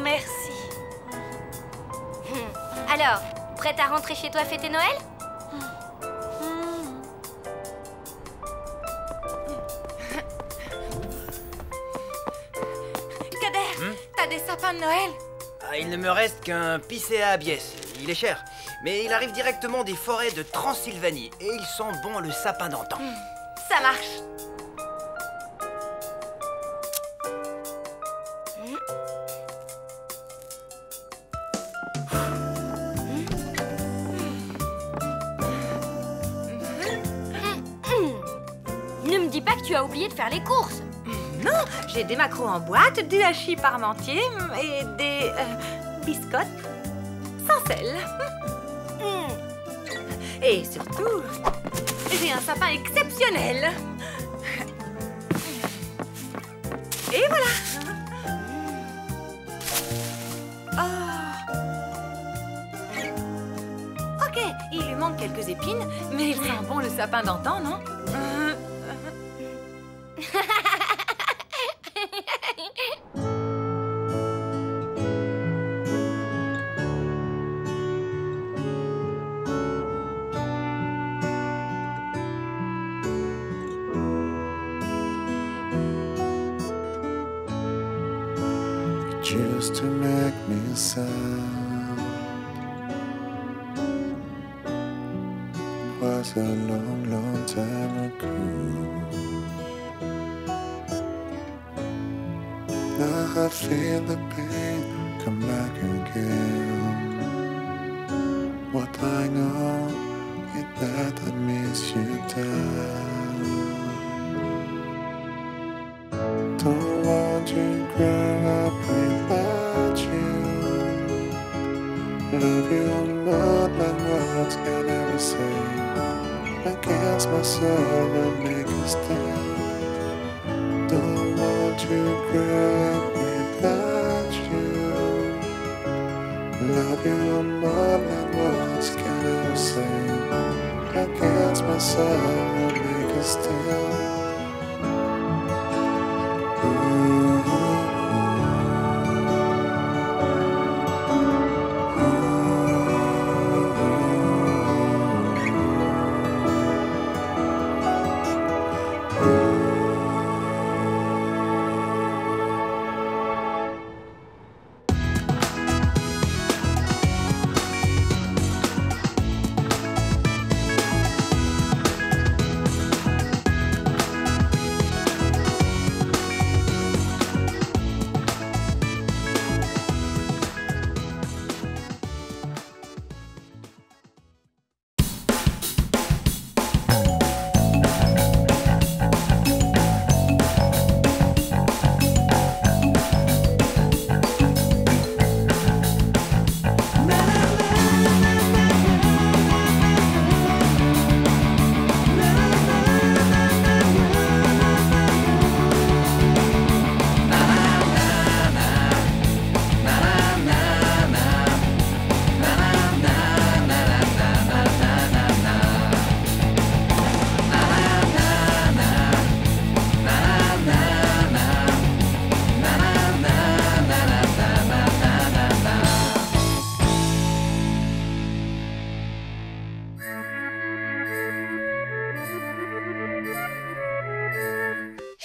Merci. Alors, prête à rentrer chez toi fêter Noël? Kader, t'as des sapins de Noël? Ah, il ne me reste qu'un Picea abies. Il est cher, mais il arrive directement des forêts de Transylvanie et il sent bon le sapin d'antan. Ça marche. Ne me dis pas que tu as oublié de faire les courses. Non, j'ai des maquereaux en boîte, du hachis parmentier et des biscottes sans sel. Et surtout, j'ai un sapin exceptionnel. Et voilà. Ok, il lui manque quelques épines, mais il sent bon le sapin d'antan, non? Used to make me sad. Was a long, long time ago. Now I feel the pain come back again. What I know is that I miss you down. Don't want to grow up without you. Love you more than words can ever say. Against my soul and make a stand. Don't want to grow up without you. Love you more than words can ever say. Against my soul and make a stand.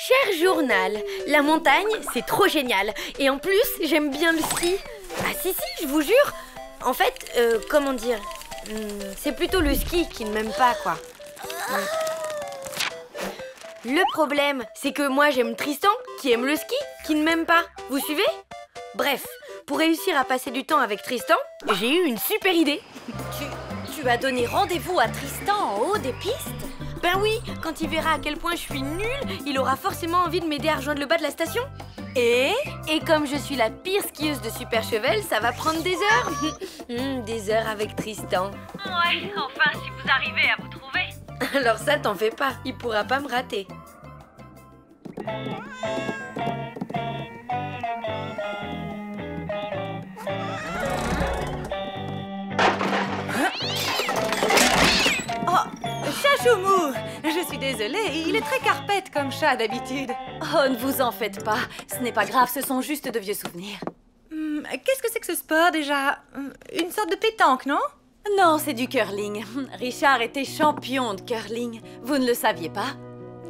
Cher journal, la montagne, c'est trop génial. Et en plus, j'aime bien le ski. Ah si, je vous jure. En fait, comment dire, c'est plutôt le ski qui ne m'aime pas, quoi. Le problème, c'est que moi, j'aime Tristan, qui aime le ski, qui ne m'aime pas. Vous suivez? Bref, pour réussir à passer du temps avec Tristan, j'ai eu une super idée. Tu as donné rendez-vous à Tristan en haut des pistes? Ben oui, quand il verra à quel point je suis nulle, il aura forcément envie de m'aider à rejoindre le bas de la station. Et comme je suis la pire skieuse de Super Chevel, ça va prendre des heures. Des heures avec Tristan. Ouais, enfin, si vous arrivez à vous trouver. Alors ça, t'en fais pas, il pourra pas me rater. Chachoumou, je suis désolée, il est très carpette comme chat d'habitude. Oh, ne vous en faites pas. Ce n'est pas grave, ce sont juste de vieux souvenirs. Qu'est-ce que c'est que ce sport déjà? Une sorte de pétanque, non? Non, c'est du curling. Richard était champion de curling. Vous ne le saviez pas?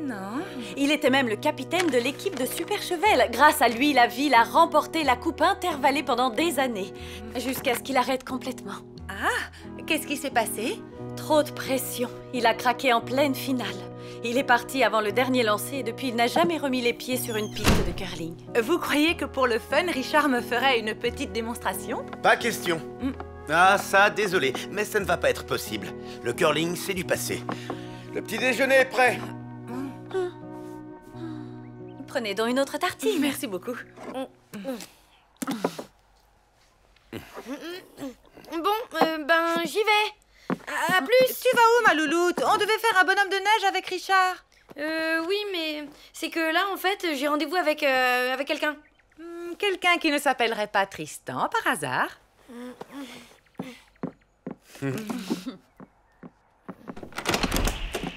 Non. Il était même le capitaine de l'équipe de Super Chevel. Grâce à lui, la ville a remporté la coupe intervallée pendant des années, jusqu'à ce qu'il arrête complètement. Ah, qu'est-ce qui s'est passé? Trop de pression. Il a craqué en pleine finale. Il est parti avant le dernier lancer et depuis, il n'a jamais remis les pieds sur une piste de curling. Vous croyez que pour le fun, Richard me ferait une petite démonstration? Pas question. Ah ça, désolé, mais ça ne va pas être possible. Le curling, c'est du passé. Le petit déjeuner est prêt. Prenez donc une autre tartine. Merci beaucoup. Bon, ben j'y vais. À plus. Tu vas où, ma louloute? On devait faire un bonhomme de neige avec Richard. Oui, mais c'est que là, en fait, j'ai rendez-vous avec quelqu'un. Quelqu'un qui ne s'appellerait pas Tristan, par hasard?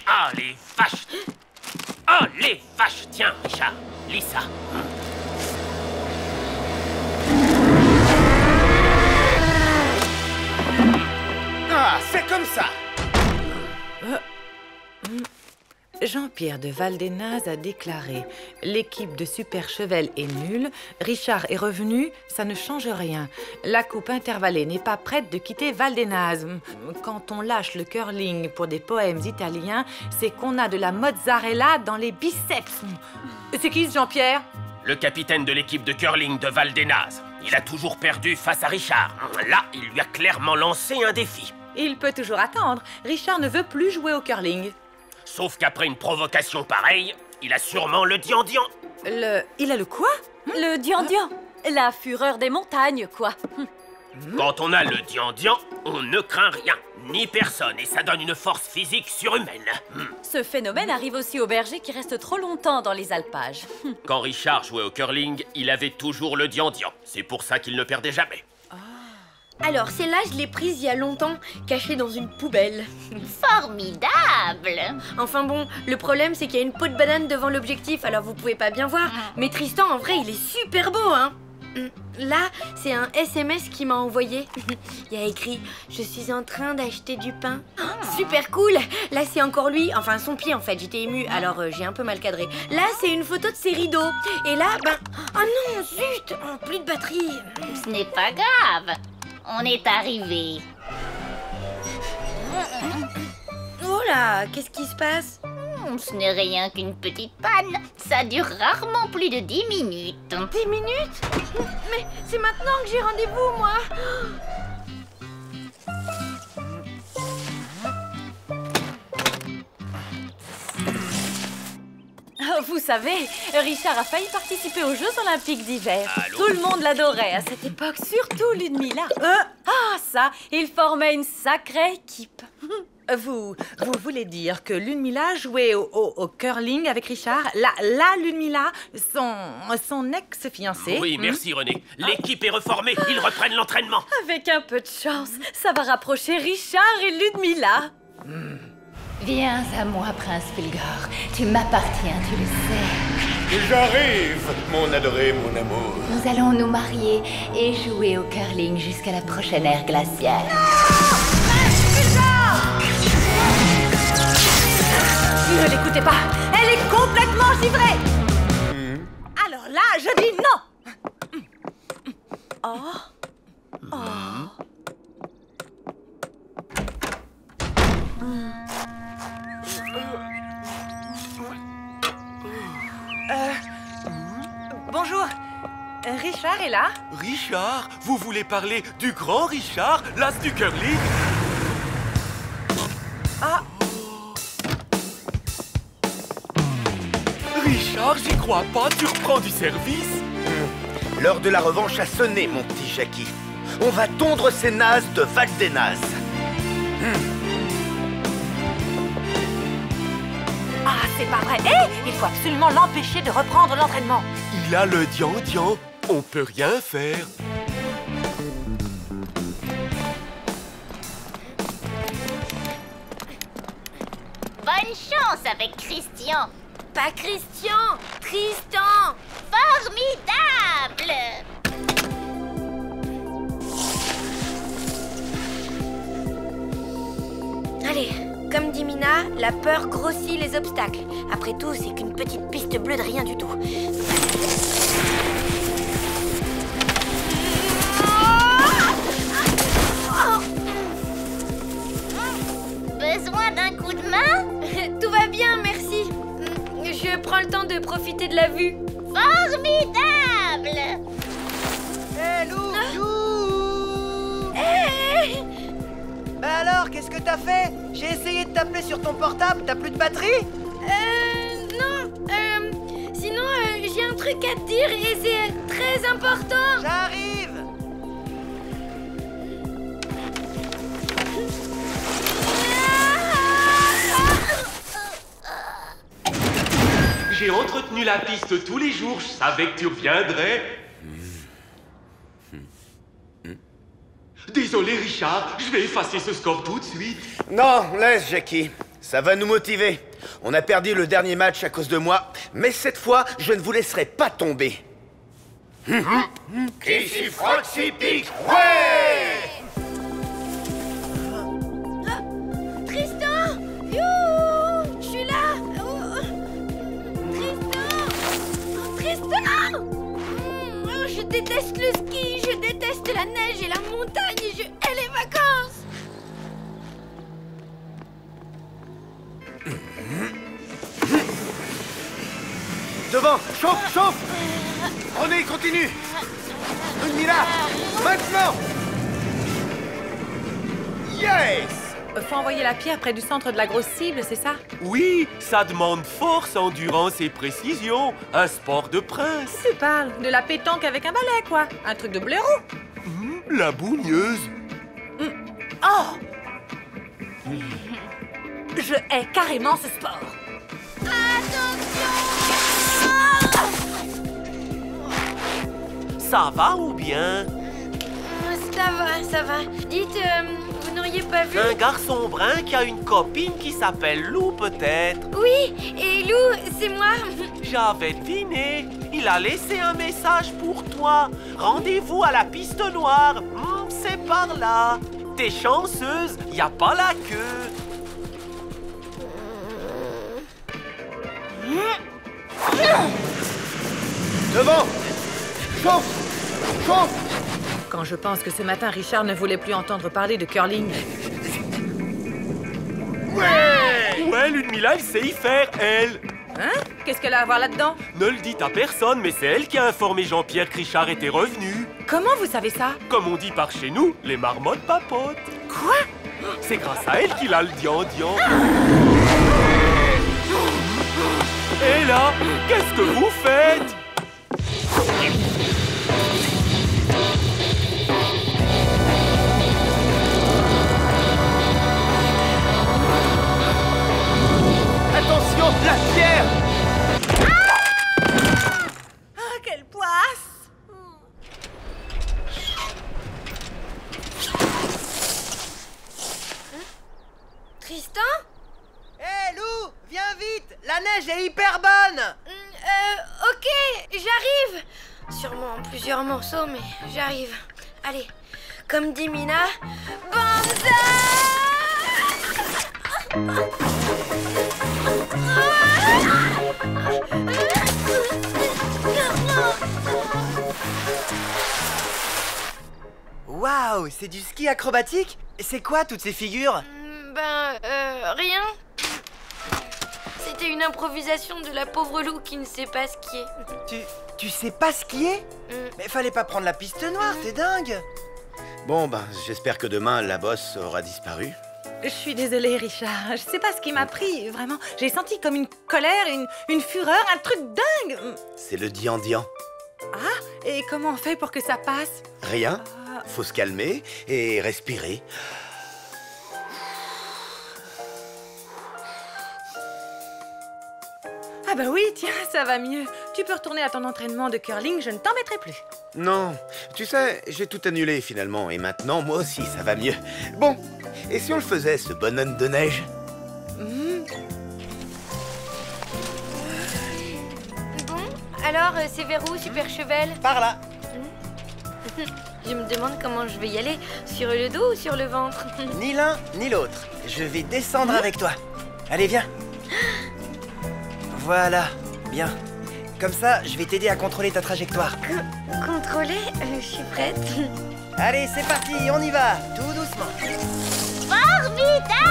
Ah, les vaches! Oh, les vaches! Tiens, Richard, lis ça. Ah, c'est comme ça! Jean-Pierre de Valdenaz a déclaré « L'équipe de Super Chevel est nulle, Richard est revenu, ça ne change rien. La coupe intervallée n'est pas prête de quitter Valdenaz. Quand on lâche le curling pour des poèmes italiens, c'est qu'on a de la mozzarella dans les biceps. » C'est qui ce Jean-Pierre? Le capitaine de l'équipe de curling de Valdenaz. Il a toujours perdu face à Richard. Là, il lui a clairement lancé un défi. Il peut toujours attendre. Richard ne veut plus jouer au curling. Sauf qu'après une provocation pareille, il a sûrement le diandian. Il a le quoi? Le diandian. La fureur des montagnes, quoi. Quand on a le diandian, on ne craint rien, ni personne, et ça donne une force physique surhumaine. Ce phénomène arrive aussi aux bergers qui restent trop longtemps dans les alpages. Quand Richard jouait au curling, il avait toujours le diandian. C'est pour ça qu'il ne perdait jamais. Alors, celle-là, je l'ai prise il y a longtemps, cachée dans une poubelle. Formidable! Enfin bon, le problème, c'est qu'il y a une peau de banane devant l'objectif, alors vous pouvez pas bien voir. Mais Tristan, en vrai, il est super beau, hein. Là, c'est un SMS qu'il m'a envoyé. Il y a écrit « Je suis en train d'acheter du pain. » Super cool. Là, c'est encore lui, enfin son pied en fait, j'étais émue, alors j'ai un peu mal cadré. Là, c'est une photo de ses rideaux. Et là, oh non, zut, plus de batterie. Ce n'est pas grave. On est arrivé. Oh là, qu'est-ce qui se passe? Ce n'est rien qu'une petite panne. Ça dure rarement plus de 10 minutes. 10 minutes? Mais c'est maintenant que j'ai rendez-vous, moi. Vous savez, Richard a failli participer aux Jeux Olympiques d'hiver. Tout le monde l'adorait à cette époque, surtout Ludmilla. Ah ça, il formait une sacrée équipe. Vous voulez dire que Ludmilla jouait au curling avec Richard? La Ludmilla, son ex-fiancé? Oui, merci René. L'équipe est reformée, ils reprennent l'entraînement. Avec un peu de chance, ça va rapprocher Richard et Ludmilla. Viens à moi, Prince Fulgore. Tu m'appartiens, tu le sais. J'arrive, mon adoré, mon amour. Nous allons nous marier et jouer au curling jusqu'à la prochaine ère glaciaire. Ne l'écoutez pas, elle est complètement givrée. je dis non. Oh. Oh. Bonjour. Richard est là? Richard? Vous voulez parler du grand Richard, l'as du curling? Ah. Richard, j'y crois pas, tu reprends du service? L'heure de la revanche a sonné, mon petit Jackie. On va tondre ces nazes de Val des Nazes. Ah, c'est pas vrai. Il faut absolument l'empêcher de reprendre l'entraînement. Il a le dian-dian, on peut rien faire. Bonne chance avec Christian. Pas Christian, Tristan. Formidable. Allez, comme dit Mina, la peur grossit les obstacles. Après tout, c'est qu'une petite piste bleue de rien du tout. Besoin d'un coup de main? Tout va bien, merci. Je prends le temps de profiter de la vue. Formidable. Hé, Lou, Lou. Hey. Bah alors, qu'est-ce que t'as fait? J'ai essayé de t'appeler sur ton portable, t'as plus de batterie? Non. Sinon, j'ai un truc à te dire et c'est très important. J'arrive. J'ai entretenu la piste tous les jours, je savais que tu reviendrais. Désolé Richard, je vais effacer ce score tout de suite. Non, laisse, Jackie. Ça va nous motiver. On a perdu le dernier match à cause de moi, mais cette fois, je ne vous laisserai pas tomber. Qui s'y frotte s'y pique. Ouais! Tristan! Youhou! Je suis là! Tristan! Je déteste le ski, je déteste la neige et la montagne et je hais les vacances! Devant, chauffe, chauffe! Prenez, continue! Mila, maintenant! Yes! Faut envoyer la pierre près du centre de la grosse cible, c'est ça? Oui, ça demande force, endurance et précision. Un sport de prince. Tu parles de la pétanque avec un balai, quoi. Un truc de blaireau. La bougneuse. Oh! Je hais carrément ce sport. Ça va ou bien? Ça va. Dites, vous n'auriez pas vu... Un garçon brun qui a une copine qui s'appelle Lou, peut-être? Oui, et Lou, c'est moi. J'avais deviné. Il a laissé un message pour toi. Rendez-vous à la piste noire. C'est par là. T'es chanceuse, y a pas la queue. Devant! Chauffe! Chauffe! Quand je pense que ce matin, Richard ne voulait plus entendre parler de curling. Ouais, Ludmilla, elle sait y faire, elle. Hein? Qu'est-ce qu'elle a à voir là-dedans? Ne le dites à personne, mais c'est elle qui a informé Jean-Pierre que Richard était revenu. Comment vous savez ça? Comme on dit par chez nous, les marmottes papotent. Quoi? C'est grâce à elle qu'il a le dian-dian. Et là, qu'est-ce que vous faites? Attention, la pierre! Ah, quelle poisse! Tristan? Hé, Lou, viens vite! La neige est hyper bonne! Ok, j'arrive. Sûrement en plusieurs morceaux, mais j'arrive. Allez, comme dit Mina, banzai! Oh, c'est du ski acrobatique? C'est quoi toutes ces figures? Rien. C'était une improvisation de la pauvre Lou qui ne sait pas skier. Tu sais pas skier? Mais fallait pas prendre la piste noire, t'es dingue! Bon, ben, j'espère que demain, la bosse aura disparu. Je suis désolée, Richard. Je sais pas ce qui m'a pris, vraiment. J'ai senti comme une colère, une fureur, un truc dingue. C'est le dian-dian. Ah, et comment on fait pour que ça passe? Rien. Faut se calmer et respirer. Ah bah oui, tiens, ça va mieux. Tu peux retourner à ton entraînement de curling, je ne t'embêterai plus. Non, tu sais, j'ai tout annulé finalement, et maintenant, moi aussi, ça va mieux. Bon, et si on le faisait, ce bonhomme de neige? Bon, alors, c'est vers où, Super Cheval? Par là. Je me demande comment je vais y aller, sur le dos ou sur le ventre? Ni l'un, ni l'autre. Je vais descendre avec toi. Allez, viens. Voilà, bien. Comme ça, je vais t'aider à contrôler ta trajectoire. Contrôler? Je suis prête. Allez, c'est parti, on y va, tout doucement. Formidable!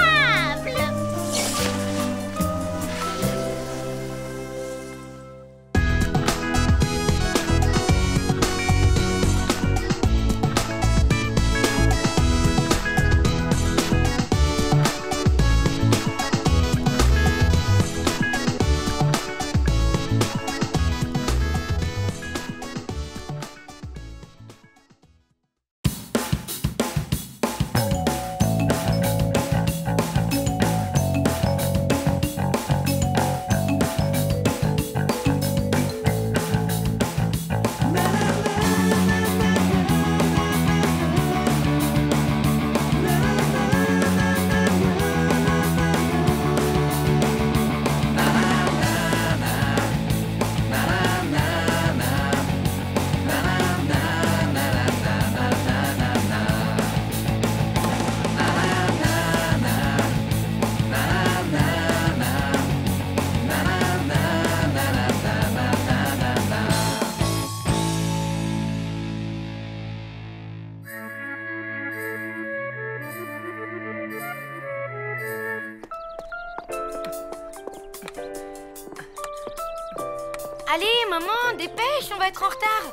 Allez, maman, dépêche, on va être en retard.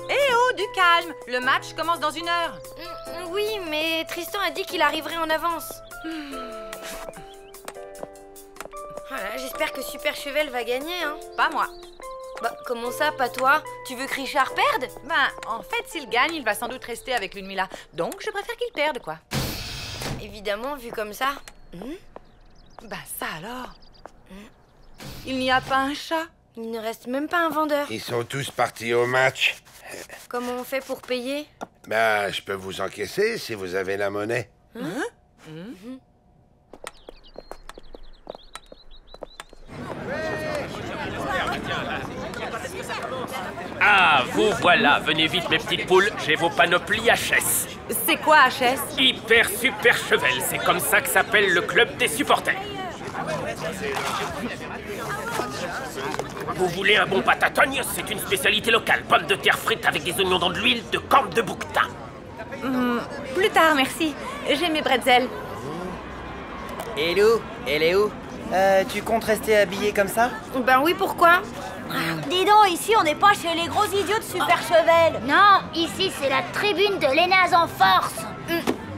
Eh oh, du calme. Le match commence dans 1 heure. Oui, mais Tristan a dit qu'il arriverait en avance. Voilà, j'espère que Super Cheval va gagner, hein. Pas moi. Bah, comment ça, pas toi? Tu veux que Richard perde? Ben, en fait, s'il gagne, il va sans doute rester avec Ludmilla. Donc, je préfère qu'il perde, quoi. Évidemment, vu comme ça. Bah, ça alors. Il n'y a pas un chat? Il ne reste même pas un vendeur. Ils sont tous partis au match. Comment on fait pour payer? Bah, je peux vous encaisser si vous avez la monnaie. Ah, vous voilà, venez vite mes petites poules, j'ai vos panoplies HS. C'est quoi HS? Hyper Super Cheval, c'est comme ça que s'appelle le club des supporters. Vous voulez un bon patatogne? C'est une spécialité locale. Pommes de terre frites avec des oignons dans de l'huile de corne de bouquetin. Plus tard, merci. J'ai mes bretzels. Et Lou, elle est où? Tu comptes rester habillée comme ça? Ben oui, pourquoi? Dis donc, ici on n'est pas chez les gros idiots de Super Cheval. Non, ici c'est la tribune de l'Énaz en force.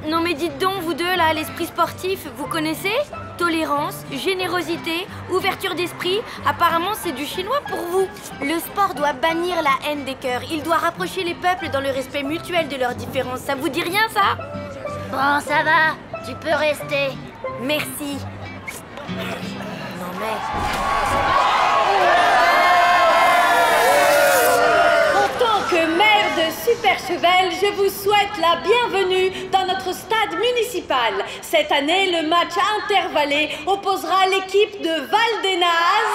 Non mais dites donc, vous deux là, l'esprit sportif, vous connaissez? Tolérance, générosité, ouverture d'esprit, apparemment c'est du chinois pour vous. Le sport doit bannir la haine des cœurs, il doit rapprocher les peuples dans le respect mutuel de leurs différences. Ça vous dit rien ça? Bon, ça va, tu peux rester. Merci. Non mais... En tant que maire de Super Cheval, je vous souhaite la bienvenue dans notre stade municipal. Cette année, le match intervallé opposera l'équipe de Val-d'Énaz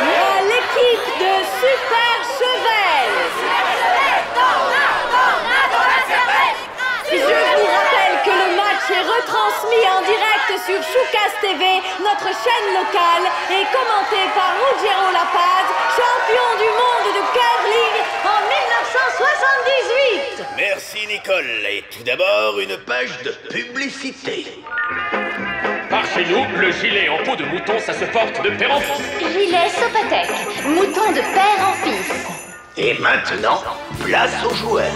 à l'équipe de Super Cheval. Je vous rappelle que le match est retransmis en direct sur Choucas TV, notre chaîne locale, et commenté par Ruggiero La Paz, champion du monde de curling en 1900. 78. Merci Nicole. Et tout d'abord, une page de publicité. Par chez nous, le gilet en peau de mouton, ça se porte de père en fils. Gilet Sopatec, mouton de père en fils. Et maintenant, place aux joueurs.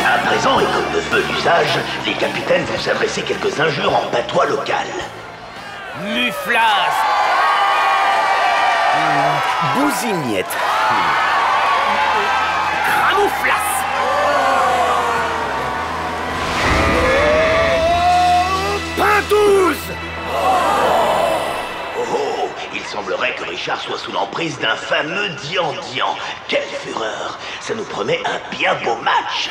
À présent, et comme le veut l'usage, les capitaines vont s'adresser quelques injures en patois local. Muflas. Bousiniette. Cramouflas. Pintouze. Oh, il semblerait que Richard soit sous l'emprise d'un fameux Dian-Dian. Quelle fureur! Ça nous promet un bien beau match.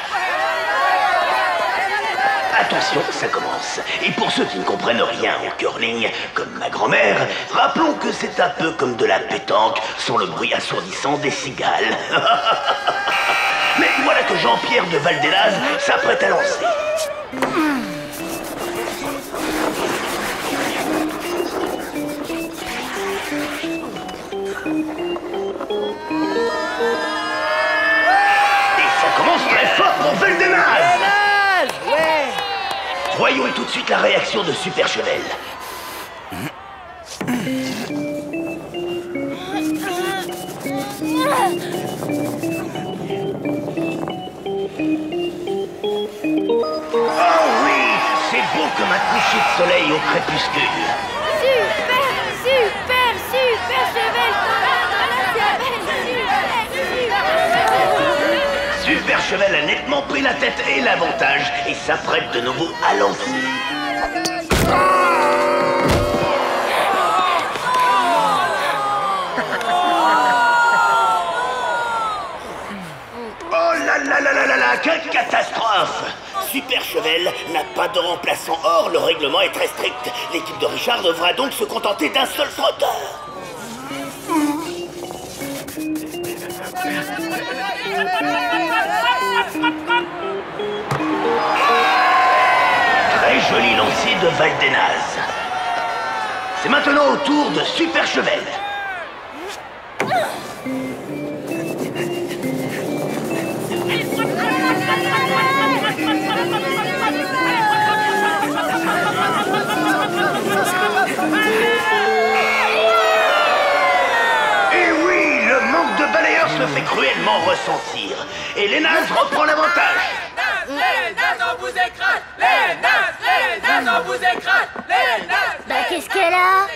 Attention, ça commence. Et pour ceux qui ne comprennent rien au curling, comme ma grand-mère, rappelons que c'est un peu comme de la pétanque, sans le bruit assourdissant des cigales. Mais voilà que Jean-Pierre de Valdenaz s'apprête à lancer. Et ça commence très fort pour Valdenaz. Ouais. Voyons tout de suite la réaction de Super Chevel. Oh oui, c'est beau comme un coucher de soleil au crépuscule. Super Chevel, Super Chevel a nettement pris la tête et l'avantage et s'apprête de nouveau à lancer. Oh là là là là là là, quelle catastrophe! Super Chevel n'a pas de remplaçant. Or, le règlement est très strict. L'équipe de Richard devra donc se contenter d'un seul frotteur. Très joli lancé de Valdenaz. C'est maintenant au tour de Super Chevel. Et oui, le manque de balayeur se fait cruellement ressentir. Et les nazes reprend l'avantage. Les nazes, on vous écrase. Les nazes, on vous écrase. Les nazes. Bah qu'est-ce qu'elle a?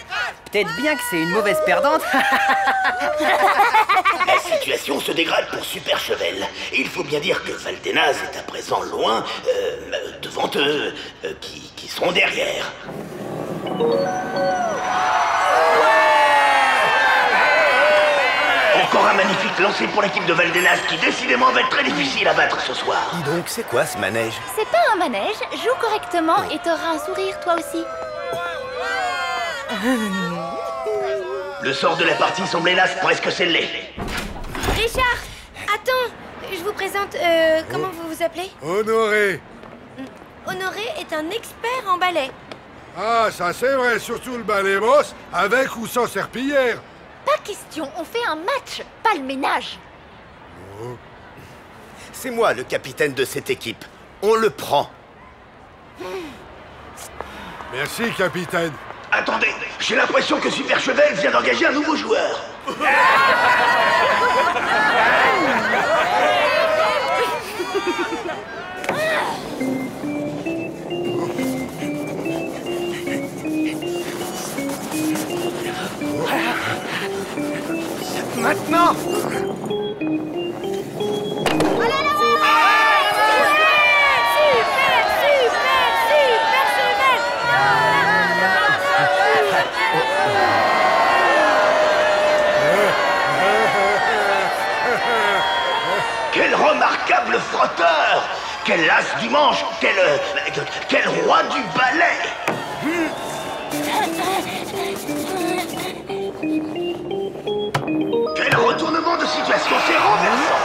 Peut-être bien que c'est une mauvaise perdante. La situation se dégrade pour Super Chevel. Il faut bien dire que Valdenaz est à présent loin, devant eux, qui sont derrière. Encore un magnifique lancé pour l'équipe de Valdenaz qui décidément va être très difficile à battre ce soir. Dis donc, c'est quoi ce manège? C'est pas un manège, joue correctement et t'auras un sourire toi aussi. Le sort de la partie semble hélas presque scellé. Richard, attends, je vous présente, comment vous vous appelez? Honoré. Honoré est un expert en ballet. Ah, ça c'est vrai, surtout le ballet boss, avec ou sans serpillière. Pas question, on fait un match, pas le ménage. Oh. C'est moi le capitaine de cette équipe. On le prend. Merci, capitaine. Attendez, j'ai l'impression que Super Chevel vient d'engager un nouveau joueur. Maintenant. Quel remarquable frotteur! Quel as du manche! Quel roi du ballet! Quel retournement de situation! C'est renversant!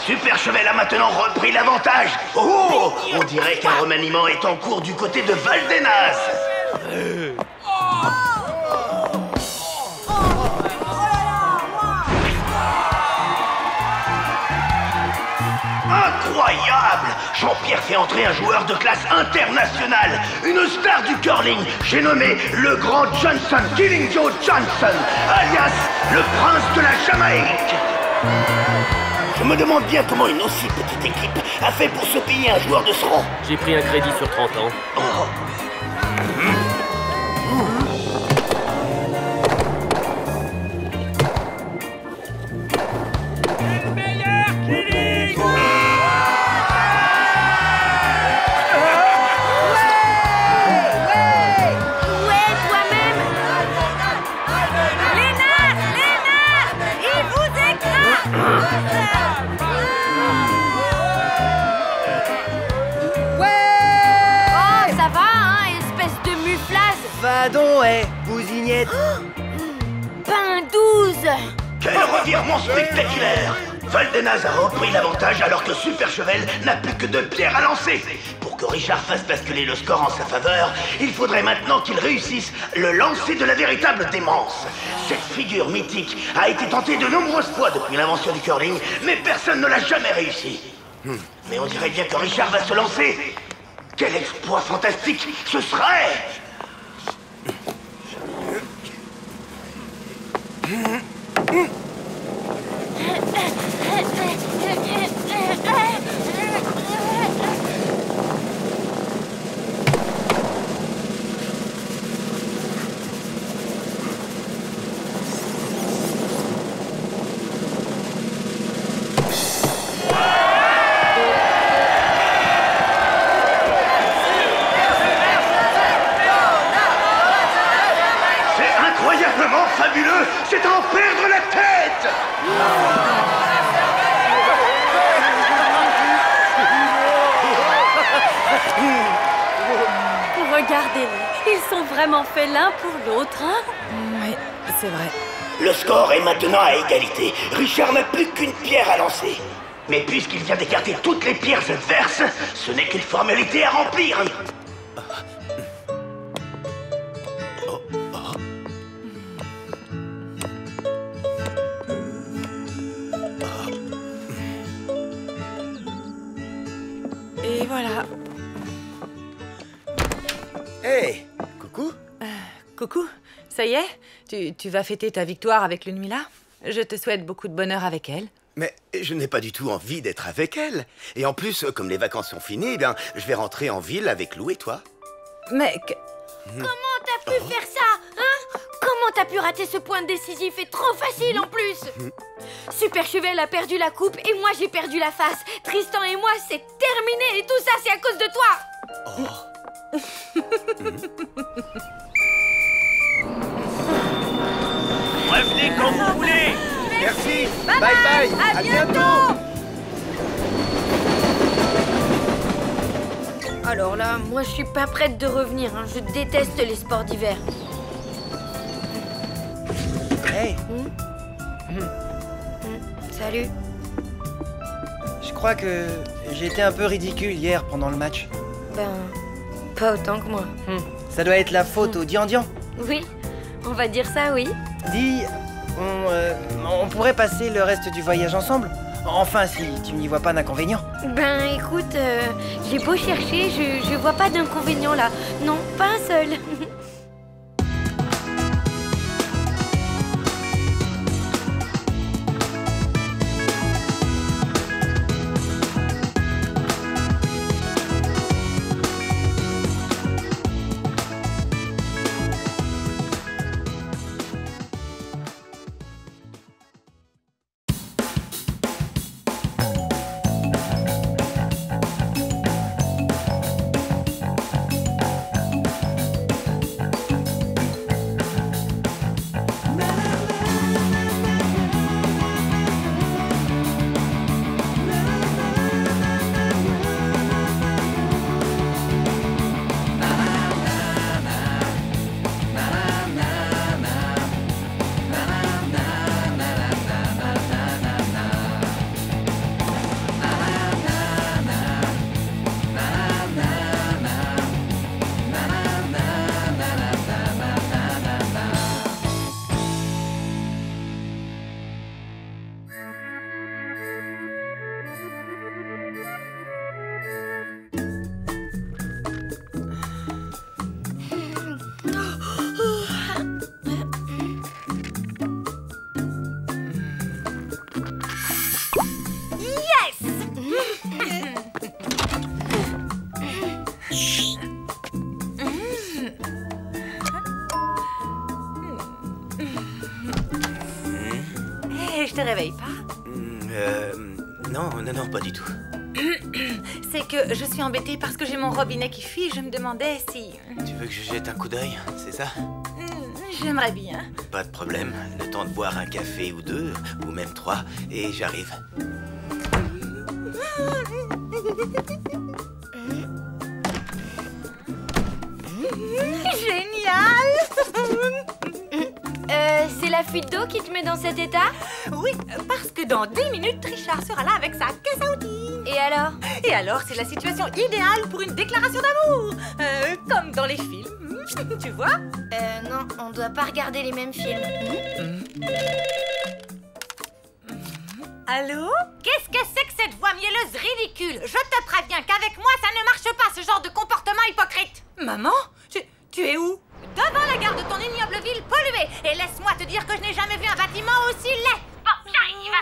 Super Chevel a maintenant repris l'avantage. Oh, on dirait qu'un remaniement est en cours du côté de Valdenaz. Incroyable! Jean-Pierre fait entrer un joueur de classe internationale, une star du curling, j'ai nommé le grand Johnson, Killing Joe Johnson, alias le prince de la Jamaïque. Je me demande bien comment une aussi petite équipe a fait pour se payer un joueur de ce rang. J'ai pris un crédit sur 30 ans. Oh. bousignette. Ben 12. Quel revirement spectaculaire! Valdenaz a repris l'avantage alors que Super Chevel n'a plus que 2 pierres à lancer. Pour que Richard fasse basculer le score en sa faveur, il faudrait maintenant qu'il réussisse le lancer de la véritable démence. Cette figure mythique a été tentée de nombreuses fois depuis l'invention du curling, mais personne ne l'a jamais réussi. Mais on dirait bien que Richard va se lancer. Quel exploit fantastique ce serait! C'est à en perdre la tête! Regardez-les, ils sont vraiment faits l'un pour l'autre, hein? Oui, c'est vrai. Le score est maintenant à égalité. Richard n'a plus qu'une pierre à lancer. Mais puisqu'il vient d'écarter toutes les pierres adverses, ce n'est qu'une formalité à remplir. Et voilà. Hey, coucou. Coucou, ça y est, tu vas fêter ta victoire avec Lunmila. Je te souhaite beaucoup de bonheur avec elle. Mais je n'ai pas du tout envie d'être avec elle. Et en plus, comme les vacances sont finies, eh bien, je vais rentrer en ville avec Lou et toi. Mais... Comment t'as pu faire ça, hein? Comment t'as pu rater ce point décisif et trop facile en plus? Super Chevel a perdu la coupe et moi j'ai perdu la face. Tristan et moi, c'est terminé et tout ça, c'est à cause de toi. Revenez quand vous voulez. Merci. Bye bye. À bientôt. Alors là, moi je suis pas prête de revenir, hein. Je déteste les sports d'hiver. Hey. Salut. Je crois que j'ai été un peu ridicule hier pendant le match. Ben, pas autant que moi. Ça doit être la faute au Dian-Dian. Oui, on va dire ça, oui. Dis, on pourrait passer le reste du voyage ensemble? Enfin, si tu n'y vois pas d'inconvénient. Ben écoute, j'ai beau chercher, je vois pas d'inconvénient là. Non, pas un seul. je te réveille pas? Non, pas du tout. C'est que je suis embêtée parce que j'ai mon robinet qui fuit. Je me demandais si... Tu veux que je jette un coup d'œil, c'est ça? J'aimerais bien. Pas de problème. Le temps de boire un café ou deux, ou même 3, et j'arrive. Génial! C'est la fuite d'eau qui te met dans cet état? Oui, parce que dans 10 minutes, Richard sera là avec sa caisse à outils. Et alors? Et alors, c'est la situation idéale pour une déclaration d'amour. Comme dans les films. Tu vois? Non, on doit pas regarder les mêmes films. Allô? Qu'est-ce que c'est que cette voix mielleuse ridicule? Je te préviens qu'avec moi, ça ne marche pas, ce genre de comportement hypocrite. Maman? Tu es où? Devant la gare de ton ignoble ville polluée. Et laisse-moi te dire que je n'ai jamais vu un bâtiment aussi laid. Bon, j'arrive.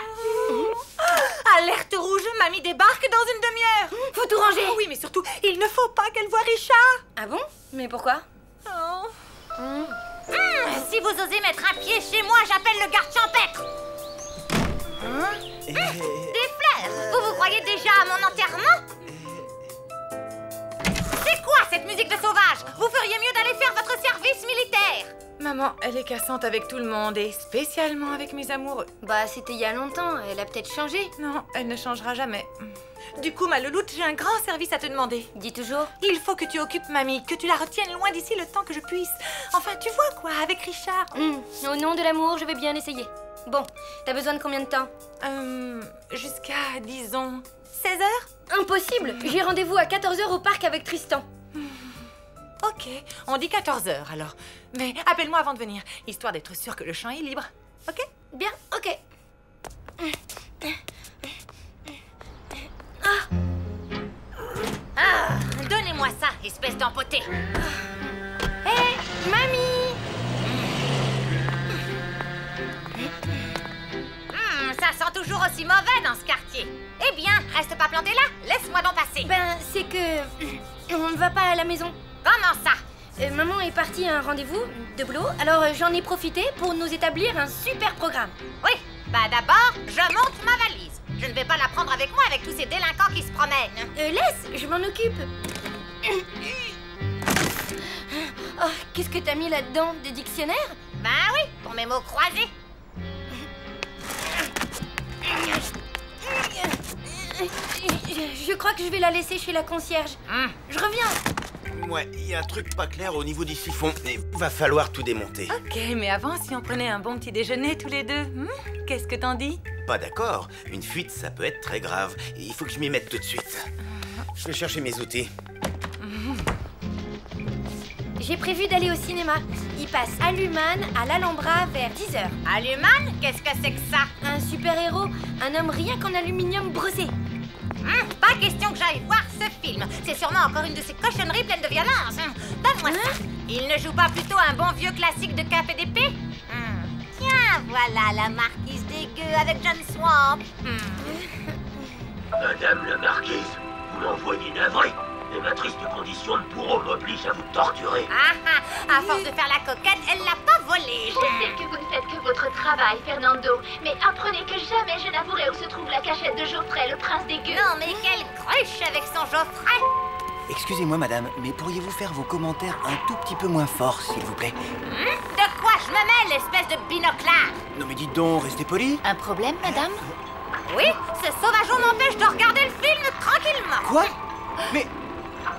Alerte rouge, mamie débarque dans une demi-heure. Faut tout ranger. Oui, mais surtout, il ne faut pas qu'elle voie Richard. Ah bon? Mais pourquoi? Si vous osez mettre un pied chez moi, j'appelle le garde champêtre. Des fleurs? Vous croyez déjà à mon enterrement? C'est quoi cette musique de sauvage? Vous feriez mieux d'aller faire votre service militaire. Maman, elle est cassante avec tout le monde et spécialement avec mes amoureux. Bah, c'était il y a longtemps, elle a peut-être changé. Non, elle ne changera jamais. Du coup, ma louloute, j'ai un grand service à te demander. Dis toujours. Il faut que tu occupes mamie, que tu la retiennes loin d'ici le temps que je puisse. Enfin, tu vois quoi, avec Richard. Au nom de l'amour, je vais bien essayer. Bon, t'as besoin de combien de temps? Jusqu'à, disons, 16 heures? Impossible. J'ai rendez-vous à 14 h au parc avec Tristan. Ok, on dit 14 heures alors. Mais appelle-moi avant de venir, histoire d'être sûre que le champ est libre. Ok? Bien, ok. Donnez-moi ça, espèce d'empoté. Hé, mamie! Ça sent toujours aussi mauvais dans ce quartier. Eh bien, reste pas planté là, laisse-moi donc passer. Ben, c'est que... on ne va pas à la maison. Comment ça? Maman est partie à un rendez-vous de boulot, alors j'en ai profité pour nous établir un super programme. Oui, bah d'abord, je monte ma valise. Je ne vais pas la prendre avec moi avec tous ces délinquants qui se promènent. Laisse, je m'en occupe. Oh, qu'est-ce que t'as mis là-dedans? Des dictionnaires? Bah oui, pour mes mots croisés. Je crois que je vais la laisser chez la concierge. Je reviens. Ouais, il y a un truc pas clair au niveau du siphon. Il va falloir tout démonter. Ok, mais avant, si on prenait un bon petit déjeuner tous les deux, qu'est-ce que t'en dis? Pas d'accord. Une fuite, ça peut être très grave. Il faut que je m'y mette tout de suite. Je vais chercher mes outils. J'ai prévu d'aller au cinéma. Il passe Alluman à l'Alhambra vers 10 h. Alluman? Qu'est-ce que c'est que ça? Un super-héros, un homme rien qu'en aluminium brossé. Pas question que j'aille voir ce film. C'est sûrement encore une de ces cochonneries pleines de violence. Donne-moi ça. Il ne joue pas plutôt un bon vieux classique de Cap et d'épée? Tiens, voilà la marquise dégueu avec John Swamp. Madame la marquise, vous m'envoyez navré. Et ma triste condition de bourreau m'oblige à vous torturer. À force de faire la coquette, elle l'a pas volé. Je sais que vous ne faites que votre travail, Fernando. Mais apprenez que jamais je n'avouerai où se trouve la cachette de Geoffrey, le prince des gueux. Non, mais quelle cruche avec son Geoffrey! Excusez-moi, madame, mais pourriez-vous faire vos commentaires un tout petit peu moins forts, s'il vous plaît? De quoi je me mêle, espèce de binoclard? Non mais dites donc, restez poli. Un problème, madame? Oui, ce sauvageon m'empêche de regarder le film tranquillement. Quoi? Mais...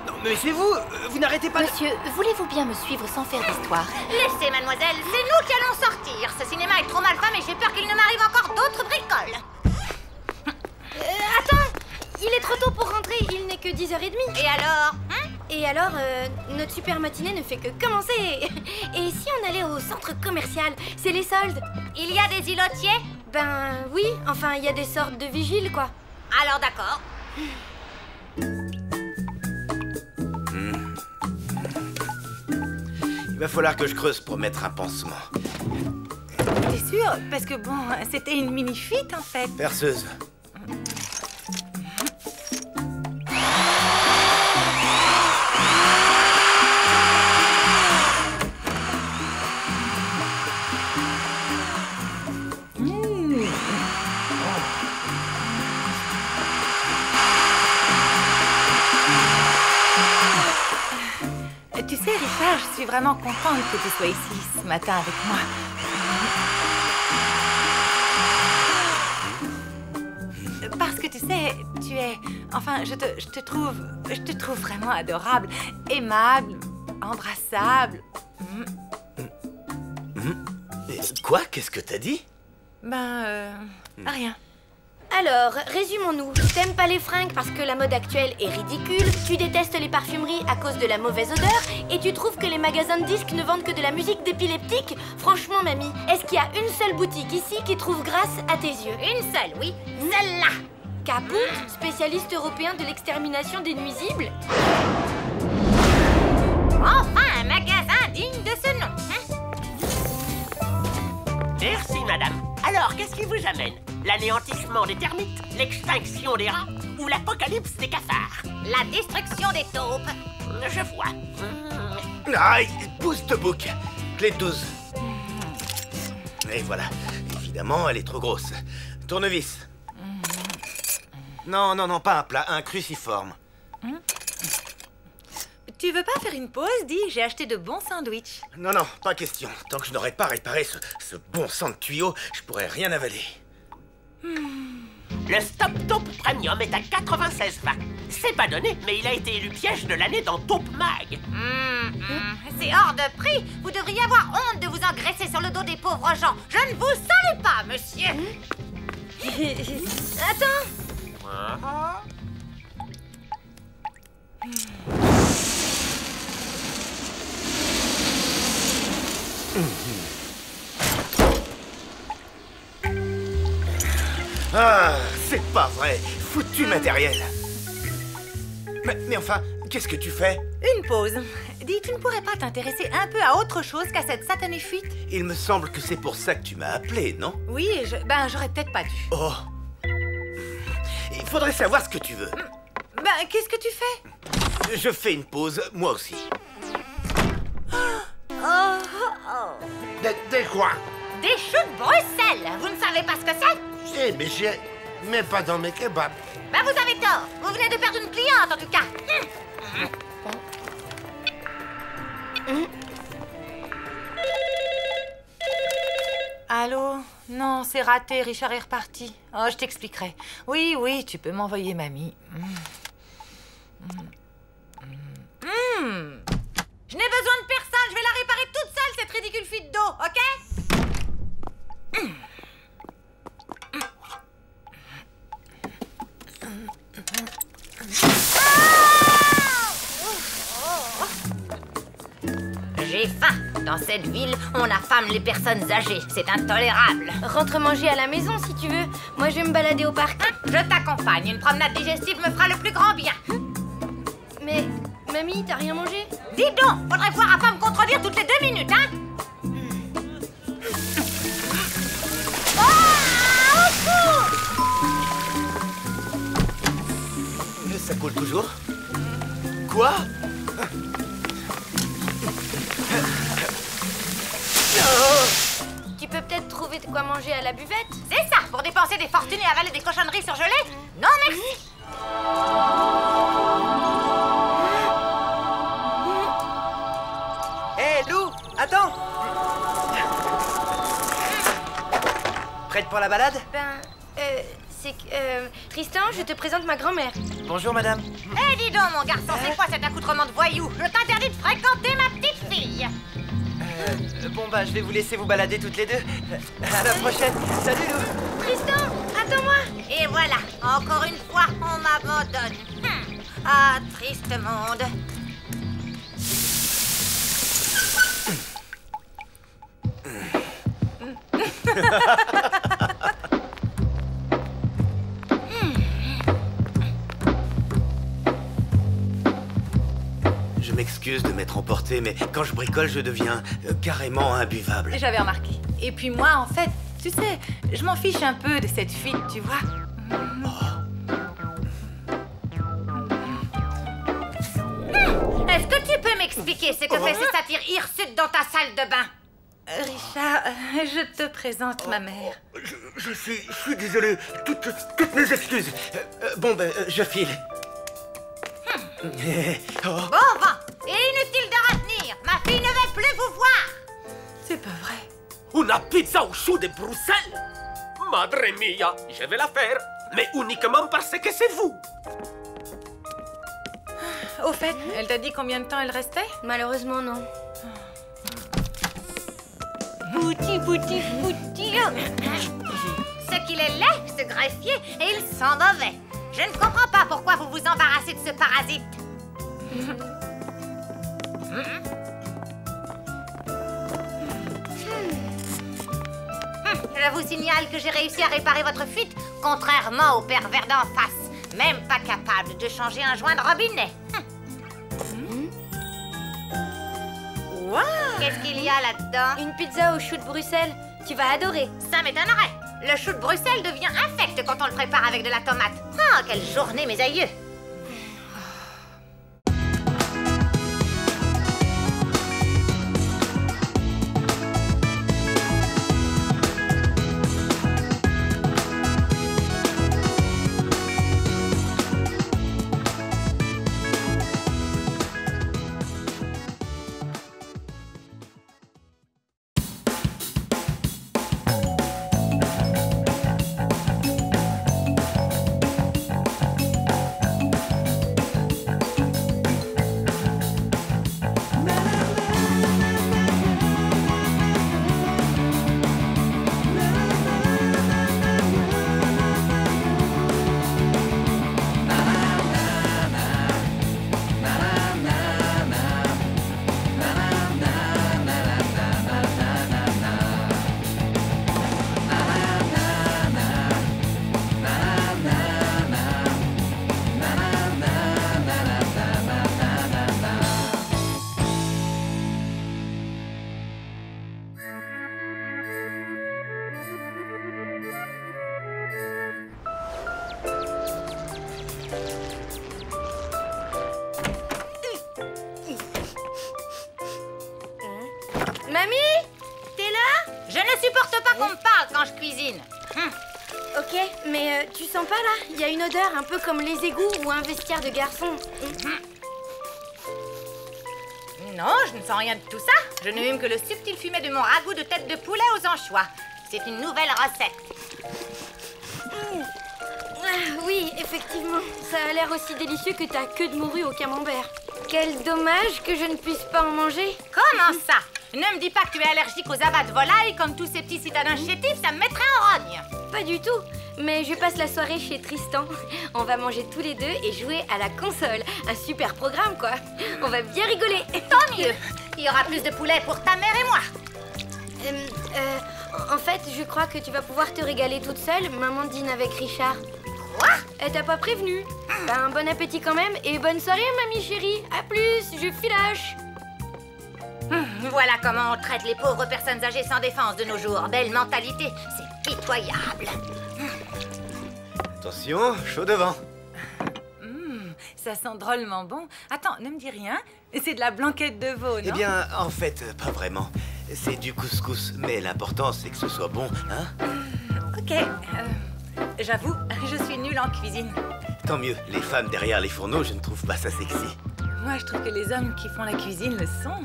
Non, mais c'est vous! Vous n'arrêtez pas de... Monsieur, voulez-vous bien me suivre sans faire d'histoire? Laissez, mademoiselle, c'est nous qui allons sortir. Ce cinéma est trop mal fait, mais j'ai peur qu'il ne m'arrive encore d'autres bricoles. Attends! Il est trop tôt pour rentrer, il n'est que 10h30. Et alors? Et alors, notre super matinée ne fait que commencer. Et si on allait au centre commercial? C'est les soldes. Il y a des îlotiers? Ben oui, enfin il y a des sortes de vigiles, quoi. Alors d'accord. Il va falloir que je creuse pour mettre un pansement. T'es sûr? Parce que bon, c'était une mini-fuite en fait. Perceuse. suis vraiment contente que tu sois ici ce matin avec moi. Parce que tu sais, tu es... Enfin, je te trouve vraiment adorable, aimable, embrassable. Quoi? Qu'est-ce que t'as dit? Rien. Alors, résumons-nous. Tu t'aimes pas les fringues parce que la mode actuelle est ridicule, tu détestes les parfumeries à cause de la mauvaise odeur, et tu trouves que les magasins de disques ne vendent que de la musique d'épileptique? Franchement, mamie, est-ce qu'il y a une seule boutique ici qui trouve grâce à tes yeux? Une seule, oui. Celle-là. Caput, spécialiste européen de l'extermination des nuisibles? Enfin, un magasin digne de ce nom, hein? Merci, madame. Alors, qu'est-ce qui vous amène? L'anéantissement des termites, l'extinction des rats ou l'apocalypse des cafards? La destruction des taupes. Je vois. Aïe, pousse de bouc. Clé de 12. Et voilà. Évidemment, elle est trop grosse. Tournevis. Non, non, non, pas un plat, un cruciforme. Tu veux pas faire une pause? Dis, j'ai acheté de bons sandwichs. Non, non, pas question. Tant que je n'aurai pas réparé ce bon sang de tuyau, je pourrais rien avaler. Le Stop Taupe Premium est à 96 watts. C'est pas donné, mais il a été élu piège de l'année dans Taupe Mag. C'est hors de prix. Vous devriez avoir honte de vous engraisser sur le dos des pauvres gens. Je ne vous salue pas, monsieur. Attends. Ah, c'est pas vrai. Foutu matériel. Mais enfin, qu'est-ce que tu fais? Une pause. Dis, tu ne pourrais pas t'intéresser un peu à autre chose qu'à cette satanée fuite? Il me semble que c'est pour ça que tu m'as appelé, non? Oui, j'aurais peut-être pas dû. Oh. Il faudrait savoir ce que tu veux. Qu'est-ce que tu fais? Je fais une pause, moi aussi. Des quoi? Des choux de Bruxelles. Vous ne savez pas ce que c'est? Si, mais j'ai... Mais pas dans mes kebabs. Vous avez tort. Vous venez de perdre une cliente, en tout cas. Allô? Non, c'est raté, Richard est reparti. Oh, je t'expliquerai. Oui, oui, tu peux m'envoyer mamie. Je n'ai besoin de personne, je vais la réparer toute seule, cette ridicule fuite d'eau, ok? J'ai faim. Dans cette ville, on affame les personnes âgées. C'est intolérable. Rentre manger à la maison si tu veux. Moi, je vais me balader au parc. Je t'accompagne. Une promenade digestive me fera le plus grand bien. Mais, mamie, t'as rien mangé? Dis donc, faudrait voir à pas me contredire toutes les 2 minutes, hein? Ça coule toujours? Quoi? Tu peux peut-être trouver de quoi manger à la buvette? C'est ça, pour dépenser des fortunes et avaler des cochonneries surgelées? Non, merci. Hé, Lou, attends. Prête pour la balade? C'est que... Tristan, je te présente ma grand-mère. Bonjour, madame. Eh, dis donc, mon garçon, c'est quoi cet accoutrement de voyou? Je t'interdis de fréquenter ma petite fille. Bon, je vais vous laisser vous balader toutes les deux. À la prochaine. Salut, Lou. Tristan, attends-moi. Et voilà, encore une fois, on m'abandonne. Ah, triste monde. Je m'excuse de m'être emporté, mais quand je bricole, je deviens carrément imbuvable. J'avais remarqué. Et puis moi, en fait, tu sais, je m'en fiche un peu de cette fuite, tu vois. Est-ce que tu peux m'expliquer ce que fait ce satyre hirsute dans ta salle de bain? Richard, je te présente ma mère. Je suis désolé. Toutes mes excuses. Je file. Bon vent. Et inutile de retenir. Ma fille ne va Una pizza au chou de Bruxelles? Madre mia, je vais la faire, mais uniquement parce que c'est vous. Au fait, elle t'a dit combien de temps elle restait? Malheureusement, non. Bouti, bouti, bouti. Ce qu'il est laid, ce greffier, et il sent mauvais. Je ne comprends pas pourquoi vous vous embarrassez de ce parasite. Je vous signale que j'ai réussi à réparer votre fuite, contrairement au pervers d'en face. Même pas capable de changer un joint de robinet. Wow. Qu'est-ce qu'il y a là-dedans? Une pizza au chou de Bruxelles. Tu vas adorer. Ça m'étonnerait. Le chou de Bruxelles devient infect quand on le prépare avec de la tomate. Ah, quelle journée, mes aïeux! Mamie? T'es là? Je ne supporte pas qu'on me parle quand je cuisine. Ok, mais tu sens pas là? Il y a une odeur un peu comme les égouts ou un vestiaire de garçon. Non, je ne sens rien de tout ça. Je ne hume que le subtil fumet de mon ragoût de tête de poulet aux anchois. C'est une nouvelle recette. Oui, effectivement. Ça a l'air aussi délicieux que ta queue de morue au camembert. Quel dommage que je ne puisse pas en manger. Comment ça? Ne me dis pas que tu es allergique aux abats de volaille comme tous ces petits citadins chétifs, ça me mettrait en rogne. Pas du tout. Mais je passe la soirée chez Tristan. On va manger tous les deux et jouer à la console. Un super programme, quoi. On va bien rigoler. Tant mieux. Il y aura plus de poulet pour ta mère et moi. En fait, je crois que tu vas pouvoir te régaler toute seule. Maman dîne avec Richard. Quoi? Elle t'a pas prévenu. Ben, bon appétit quand même et bonne soirée, mamie chérie. À plus, je filoche. Voilà comment on traite les pauvres personnes âgées sans défense de nos jours. Belle mentalité, c'est pitoyable. Attention, chaud devant. Ça sent drôlement bon. Attends, ne me dis rien. C'est de la blanquette de veau, non? Eh bien, en fait, pas vraiment. C'est du couscous, mais l'important, c'est que ce soit bon, hein? Ok. J'avoue, je suis nulle en cuisine. Tant mieux, les femmes derrière les fourneaux, je ne trouve pas ça sexy. Moi, je trouve que les hommes qui font la cuisine le sont.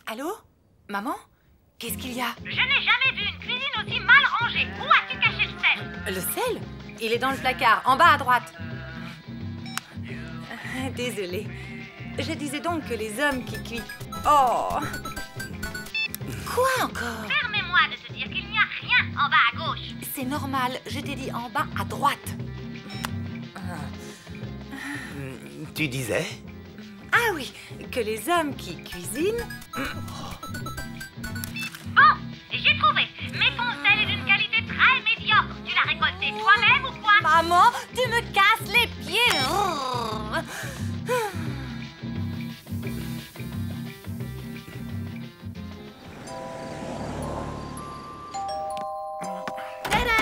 Allô? Maman? Qu'est-ce qu'il y a? Je n'ai jamais vu une cuisine aussi mal rangée. Où as-tu caché le sel? Le sel? Il est dans le placard, en bas à droite. Désolée. Je disais donc que les hommes qui cuisent... Oh! Quoi encore? Permets-moi de te dire qu'il n'y a rien en bas à gauche. C'est normal, je t'ai dit en bas à droite. Tu disais? Ah oui, que les hommes qui cuisinent... Bon, j'ai trouvé. Mais ton sel est d'une qualité très médiocre. Tu l'as récolté toi-même ou quoi? Maman, tu me casses les pieds. Tadam!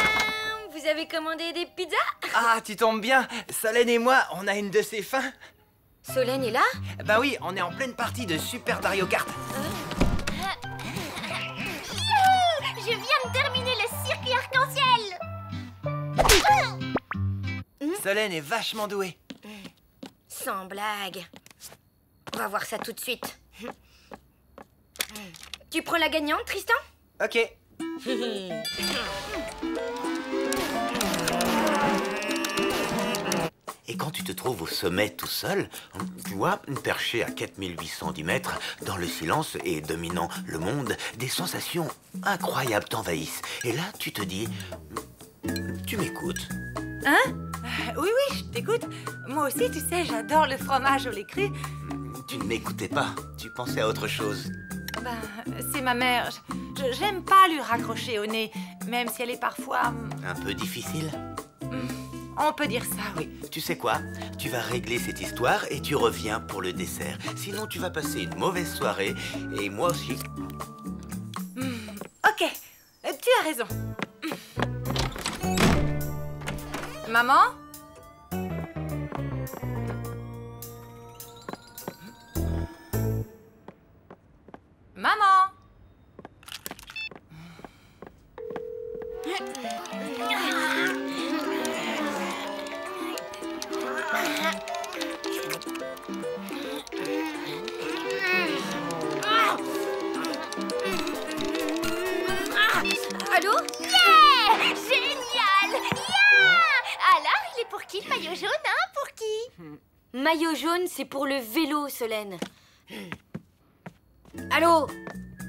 Vous avez commandé des pizzas? Ah, tu tombes bien. Solène et moi, on a une de ces fins. Solène est là? Bah oui, on est en pleine partie de Super Mario Kart. Je viens de terminer le circuit arc-en-ciel. Solène est vachement douée. Sans blague. On va voir ça tout de suite. Tu prends la gagnante, Tristan? Ok. Et quand tu te trouves au sommet tout seul, tu vois, perché à 4810 mètres, dans le silence et dominant le monde, des sensations incroyables t'envahissent. Et là, tu te dis... Tu m'écoutes? Hein? Oui, oui, je t'écoute. Moi aussi, tu sais, j'adore le fromage au lait cru. Tu ne m'écoutais pas, tu pensais à autre chose. Ben, c'est ma mère. J'aime pas lui raccrocher au nez, même si elle est parfois... Un peu difficile? On peut dire ça, oui. Tu sais quoi? Tu vas régler cette histoire et tu reviens pour le dessert. Sinon, tu vas passer une mauvaise soirée, et moi aussi. Ok, tu as raison. Maman? Maman? Allô? Yeah! Génial! Yeah! Alors, il est pour qui le maillot jaune, hein? Pour qui? Maillot jaune, c'est pour le vélo, Solène. Allô?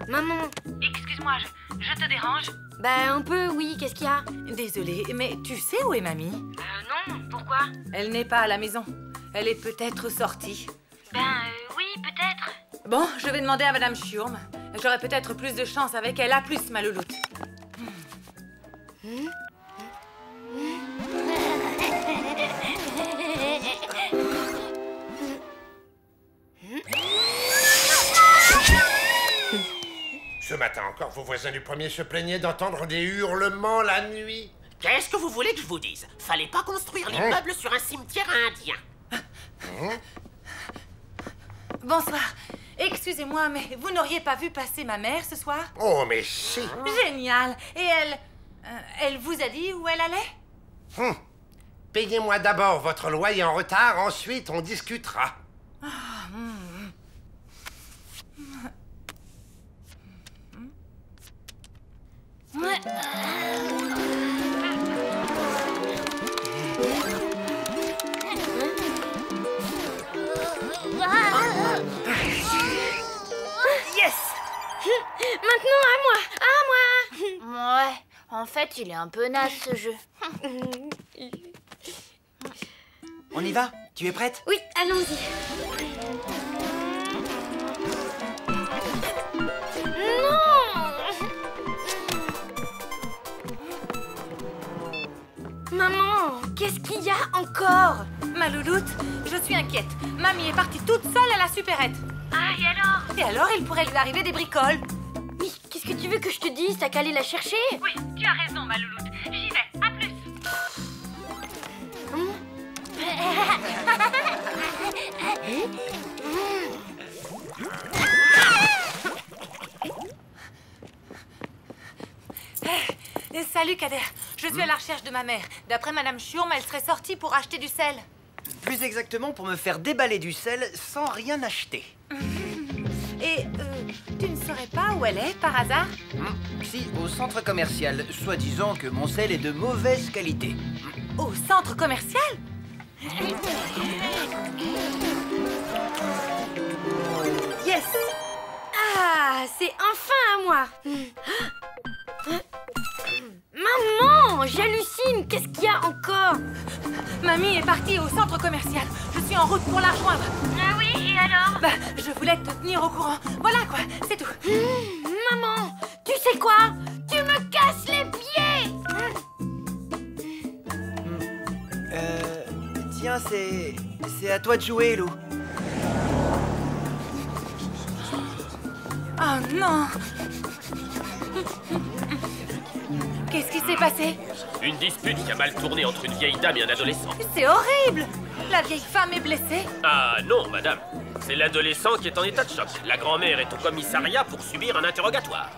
Maman? Excuse-moi, je te dérange? Bah, un peu, oui. Qu'est-ce qu'il y a? Désolée, mais tu sais où est mamie? Non, pourquoi? Elle n'est pas à la maison. Elle est peut-être sortie. Oui, peut-être. Bon, je vais demander à Madame Schurm. J'aurai peut-être plus de chance avec elle. À plus, ma louloute. Ce matin encore, vos voisins du premier se plaignaient d'entendre des hurlements la nuit. Qu'est-ce que vous voulez que je vous dise? Fallait pas construire l'immeuble sur un cimetière indien. Bonsoir. Excusez-moi, mais vous n'auriez pas vu passer ma mère ce soir? Oh, mais si. Génial. Et elle vous a dit où elle allait? Payez-moi d'abord votre loyer en retard, ensuite on discutera. Yes! Maintenant, à moi! À moi! Ouais, en fait, il est un peu naze, ce jeu. On y va? Tu es prête? Oui, allons-y. Maman, qu'est-ce qu'il y a encore? Ma louloute, je suis inquiète. Mamie est partie toute seule à la supérette. Ah, et alors? Et alors, il pourrait lui arriver des bricoles. Mais qu'est-ce que tu veux que je te dise? T'as qu'à aller la chercher? Oui, tu as raison, ma louloute. J'y vais, à plus. Salut, Kader. Je suis à la recherche de ma mère. D'après Madame Schurm, elle serait sortie pour acheter du sel. Plus exactement, pour me faire déballer du sel sans rien acheter. Et tu ne saurais pas où elle est, par hasard? Si, au centre commercial, soi-disant que mon sel est de mauvaise qualité. Au centre commercial? Yes! Ah, c'est enfin à moi! Maman, j'hallucine! Qu'est-ce qu'il y a encore? Mamie est partie au centre commercial. Je suis en route pour la rejoindre. Ah oui, et alors? Bah, je voulais te tenir au courant. Voilà quoi, c'est tout. Maman, tu sais quoi? Tu me casses les pieds! Tiens, c'est à toi de jouer, Lou. Oh non! Qu'est-ce qui s'est passé? Une dispute qui a mal tourné entre une vieille dame et un adolescent. C'est horrible! La vieille femme est blessée? Ah non, madame. C'est l'adolescent qui est en état de choc. La grand-mère est au commissariat pour subir un interrogatoire.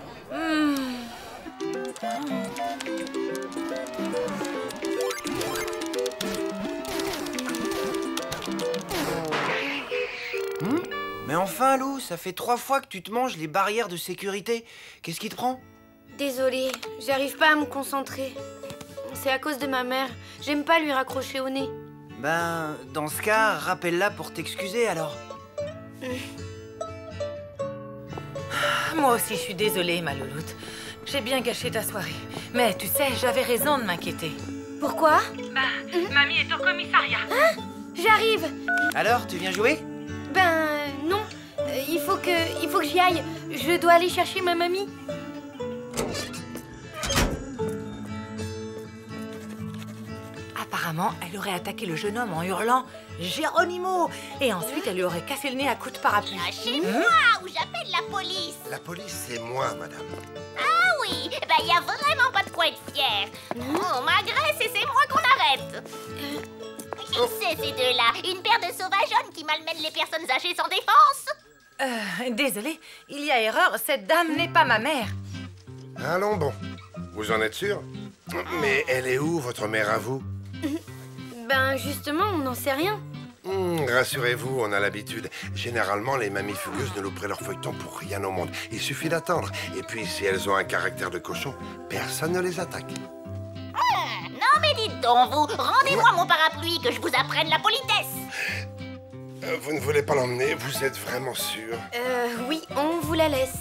Mais enfin, Lou, ça fait 3 fois que tu te manges les barrières de sécurité. Qu'est-ce qui te prend? Désolée, j'arrive pas à me concentrer. C'est à cause de ma mère. J'aime pas lui raccrocher au nez. Ben, dans ce cas, rappelle-la pour t'excuser, alors. Moi aussi, je suis désolée, ma louloute. J'ai bien gâché ta soirée. Mais tu sais, j'avais raison de m'inquiéter. Pourquoi? Mamie est au commissariat. Hein? J'arrive. Alors, tu viens jouer? Ben, non. Il faut que j'y aille. Je dois aller chercher ma mamie. Apparemment, elle aurait attaqué le jeune homme en hurlant « Geronimo !» et ensuite elle lui aurait cassé le nez à coups de parapluie. Lâchez-moi ou j'appelle la police. La police, c'est moi, madame. Ah oui, ben y a vraiment pas de quoi être fier. On m'agresse et c'est moi qu'on arrête. Qui c'est ces deux-là? Une paire de sauvageonnes qui malmènent les personnes âgées sans défense? Désolée, il y a erreur, cette dame n'est pas ma mère. Allons bon. Vous en êtes sûr? Mais elle est où, votre mère, à vous? Ben, justement, on n'en sait rien. Rassurez-vous, on a l'habitude. Généralement, les mamies fougueuses ne louperont leur feuilleton pour rien au monde. Il suffit d'attendre. Et puis, si elles ont un caractère de cochon, personne ne les attaque. Non mais dites donc, vous, rendez-moi mon parapluie que je vous apprenne la politesse. Vous ne voulez pas l'emmener? Vous êtes vraiment sûr? Oui, on vous la laisse.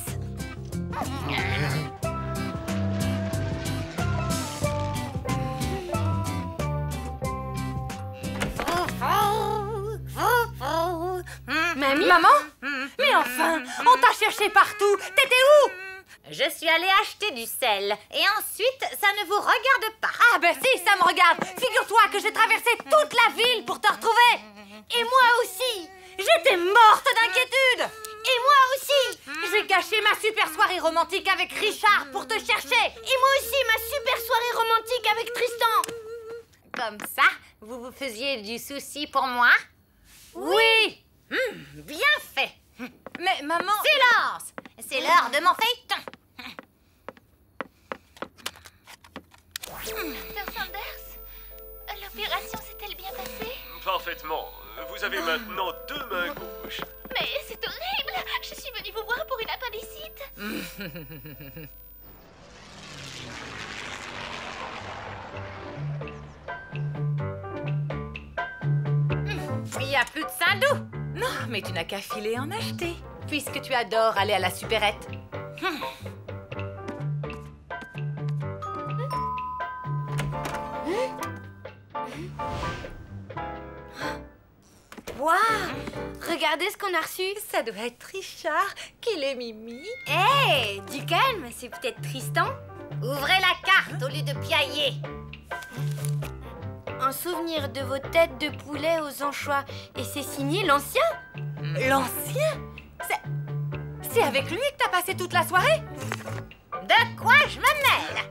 Mamie? Maman? Mais enfin, on t'a cherché partout. T'étais où? Je suis allée acheter du sel. Et ensuite, ça ne vous regarde pas. Ah ben si, ça me regarde. Figure-toi que j'ai traversé toute la ville pour te retrouver. Et moi aussi. J'étais morte d'inquiétude. Et moi aussi. J'ai gâché ma super soirée romantique avec Richard pour te chercher. Et moi aussi, ma super soirée romantique avec Tristan. Comme ça, vous vous faisiez du souci pour moi? Oui. Bien fait. Mais maman... Silence! C'est l'heure de mon feuilleton. Dr. Sanders, l'opération s'est-elle bien passée? Parfaitement. Vous avez maintenant 2 mains gauches. Mais c'est horrible! Je suis venue vous voir pour une appendicite. Il n'y a plus de Saint-Doux. Non, mais tu n'as qu'à filer en acheter, puisque tu adores aller à la supérette. Waouh! Regardez ce qu'on a reçu. Ça doit être Richard qui l'ait mimi. Hé, du calme, c'est peut-être Tristan. Ouvrez la carte au lieu de piailler. Un souvenir de vos têtes de poulet aux anchois. Et c'est signé l'ancien? L'ancien? C'est avec lui que t'as passé toute la soirée? De quoi je me mêle?